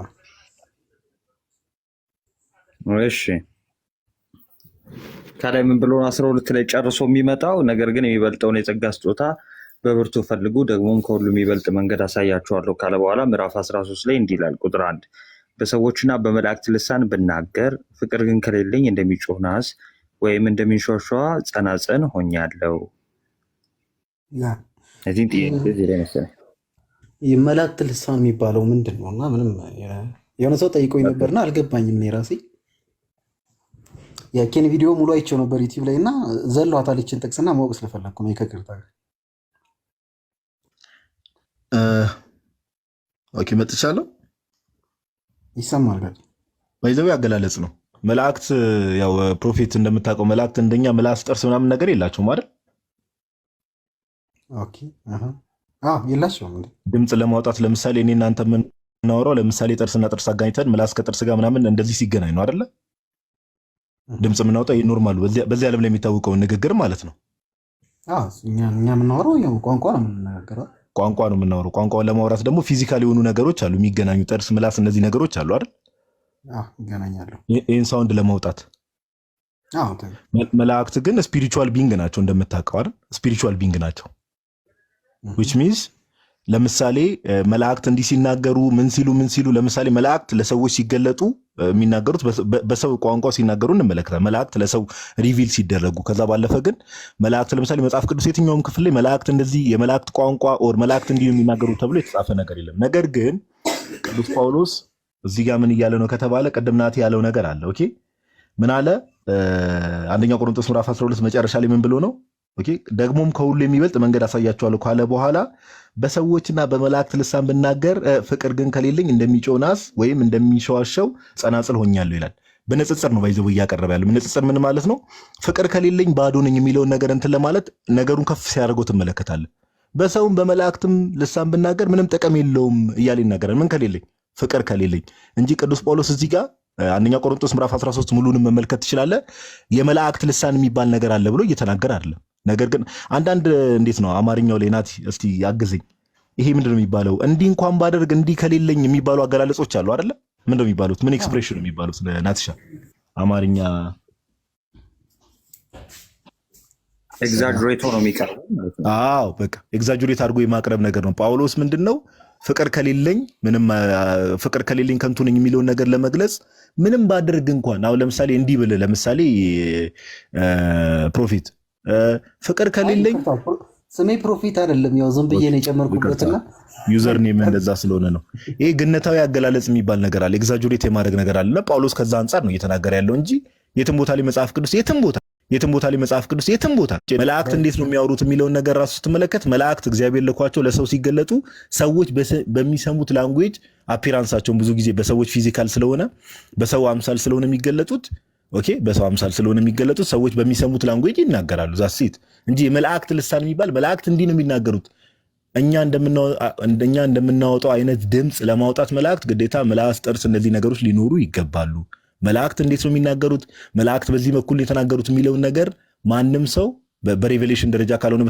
እሺ ታዲያ ምን ብሎ 12 ላይ ጨርሶ የሚመጣው ነገር ግን የሚበልጠውን የጸጋ ስጦታ በብርቱ ፈልጉ ደግሞም ከሁሉ የሚበልጥ መንገድ አሳያችኋለሁ ካለ በኋላ ምዕራፍ 13 ላይ እንዲህ ይላል። ቁጥር 1 በሰዎችና በመላእክት ልሳን ብናገር ፍቅር ግን ከሌለኝ እንደሚጮህ ናስ ወይም እንደሚንሾሻዋ ጸናጽን ሆኛለሁ። የመላእክት ልሳን የሚባለው ምንድን ነው? እና ምንም የሆነ ሰው ጠይቆኝ ነበርና አልገባኝም። እኔ ራሴ የኬን ቪዲዮ ሙሉ አይቼው ነበር ዩቲዩብ ላይ እና ዘለዋታል ይችን ጥቅስና ማወቅ ስለፈለግኩ ነው። ከቅርታ ኦኬ መጥቻለሁ። ይሰማል ጋር ባይዘው ያገላለጽ ነው። መላእክት ያው ፕሮፌት እንደምታውቀው መላእክት እንደኛ ምላስ ጥርስ ምናምን ነገር የላቸውም አይደል? ኦኬ የላቸውም። ድምፅ ለማውጣት ለምሳሌ እኔ እናንተ የምናወራው ለምሳሌ ጥርስና ጥርስ አጋኝተን ምላስ ከጥርስ ጋር ምናምን እንደዚህ ሲገናኝ ነው አይደለ? ድምፅ የምናወጣው ኖርማሉ በዚህ ዓለም ላይ የሚታወቀው ንግግር ማለት ነው። እኛ የምናወራው ያው ቋንቋ ነው የምንናገረው። ቋንቋ ነው የምናወራው። ቋንቋውን ለማውራት ደግሞ ፊዚካል የሆኑ ነገሮች አሉ የሚገናኙ፣ ጥርስ፣ ምላስ፣ እነዚህ ነገሮች አሉ አይደል? ይገናኛሉ ይህን ሳውንድ ለማውጣት። መላእክት ግን ስፒሪቹዋል ቢንግ ናቸው እንደምታውቀው አይደል? ስፒሪቹዋል ቢንግ ናቸው። which means ለምሳሌ መላእክት እንዲህ ሲናገሩ ምን ሲሉ ለምሳሌ መላእክት ለሰዎች ሲገለጡ የሚናገሩት በሰው ቋንቋ ሲናገሩ እንመለከታለን። መላእክት ለሰው ሪቪል ሲደረጉ ከዛ ባለፈ ግን መላእክት ለምሳሌ መጽሐፍ ቅዱስ የትኛውም ክፍል ላይ መላእክት እንደዚህ የመላእክት ቋንቋ ኦር መላእክት እንዲህ የሚናገሩ ተብሎ የተጻፈ ነገር የለም። ነገር ግን ቅዱስ ጳውሎስ እዚህ ጋር ምን እያለ ነው ከተባለ ቅድም ናቲ ያለው ነገር አለ። ኦኬ ምን አለ? አንደኛ ቆሮንቶስ ምዕራፍ 12 መጨረሻ ላይ ምን ብሎ ነው? ኦኬ ደግሞም ከሁሉ የሚበልጥ መንገድ አሳያችኋለሁ ካለ በኋላ በሰዎችና በመላእክት ልሳን ብናገር ፍቅር ግን ከሌለኝ እንደሚጮህ ናስ ወይም እንደሚሸዋሸው ጸናጽል ሆኛለሁ ይላል። በንጽጽር ነው ባይዘው እያቀረበ ያለው። ንጽጽር ምን ማለት ነው? ፍቅር ከሌለኝ ባዶ ነኝ የሚለውን ነገር እንትን ለማለት ነገሩን ከፍ ሲያደርገው ትመለከታለህ። በሰውም በመላእክትም ልሳን ብናገር ምንም ጥቅም የለውም እያለ ይናገራል። ምን ከሌለኝ? ፍቅር ከሌለኝ እንጂ ቅዱስ ጳውሎስ እዚህ ጋር አንደኛ ቆሮንቶስ ምዕራፍ 13 ሙሉንም መመልከት ትችላለህ። የመላእክት ልሳን የሚባል ነገር አለ ብሎ እየተናገረ አይደለም። ነገር ግን አንዳንድ እንዴት ነው አማርኛው ላይ ናቲ እስቲ ያግዘኝ። ይሄ ምንድን ነው የሚባለው? እንዲህ እንኳን ባደርግ እንዲህ ከሌለኝ የሚባሉ አገላለጾች አሉ አይደለ? ምንድን ነው የሚባሉት? ምን ኤክስፕሬሽን ነው የሚባሉት? ናትሻ አማርኛ ኤግዛጀሬት ነው የሚቀርበው ማለት ነው። አዎ በቃ ኤግዛጀሬት አድርጎ የማቅረብ ነገር ነው። ጳውሎስ ምንድነው ፍቅር ከሌለኝ ከንቱ ነኝ የሚለውን ነገር ለመግለጽ ምንም ባደርግ እንኳን አሁን ለምሳሌ እንዲህ ብልህ ለምሳሌ ፕሮፌት ፍቅር ከሌለኝ ስሜ ፕሮፊት አይደለም፣ ያው ዝም ብዬ ነው የጨመርኩበትና ዩዘር ኔም እንደዛ ስለሆነ ነው። ይሄ ግነታዊ አገላለጽ የሚባል ነገር አለ፣ ኤግዛጁሬት የማድረግ ነገር አለ። ጳውሎስ ከዛ አንጻር ነው እየተናገረ ያለው እንጂ የትም ቦታ ላይ መጽሐፍ ቅዱስ የትም ቦታ መላእክት እንዴት ነው የሚያወሩት የሚለውን ነገር ራሱ ስትመለከት መላእክት እግዚአብሔር ልኳቸው ለሰው ሲገለጡ ሰዎች በሚሰሙት ላንጉዌጅ አፒራንሳቸውን ብዙ ጊዜ በሰዎች ፊዚካል ስለሆነ በሰው አምሳል ስለሆነ የሚገለጡት ኦኬ፣ በሰው አምሳል ስለሆነ የሚገለጡት ሰዎች በሚሰሙት ላንጉዌጅ ይናገራሉ። ዛሲት እንጂ የመላእክት ልሳን የሚባል መላእክት እንዲህ ነው የሚናገሩት እኛ እንደምናወጣው አይነት ድምፅ ለማውጣት መላእክት ግዴታ ምላስ፣ ጥርስ፣ እነዚህ ነገሮች ሊኖሩ ይገባሉ። መላእክት እንዴት ነው የሚናገሩት፣ መላእክት በዚህ በኩል የተናገሩት የሚለውን ነገር ማንም ሰው በሬቬሌሽን ደረጃ ካልሆነ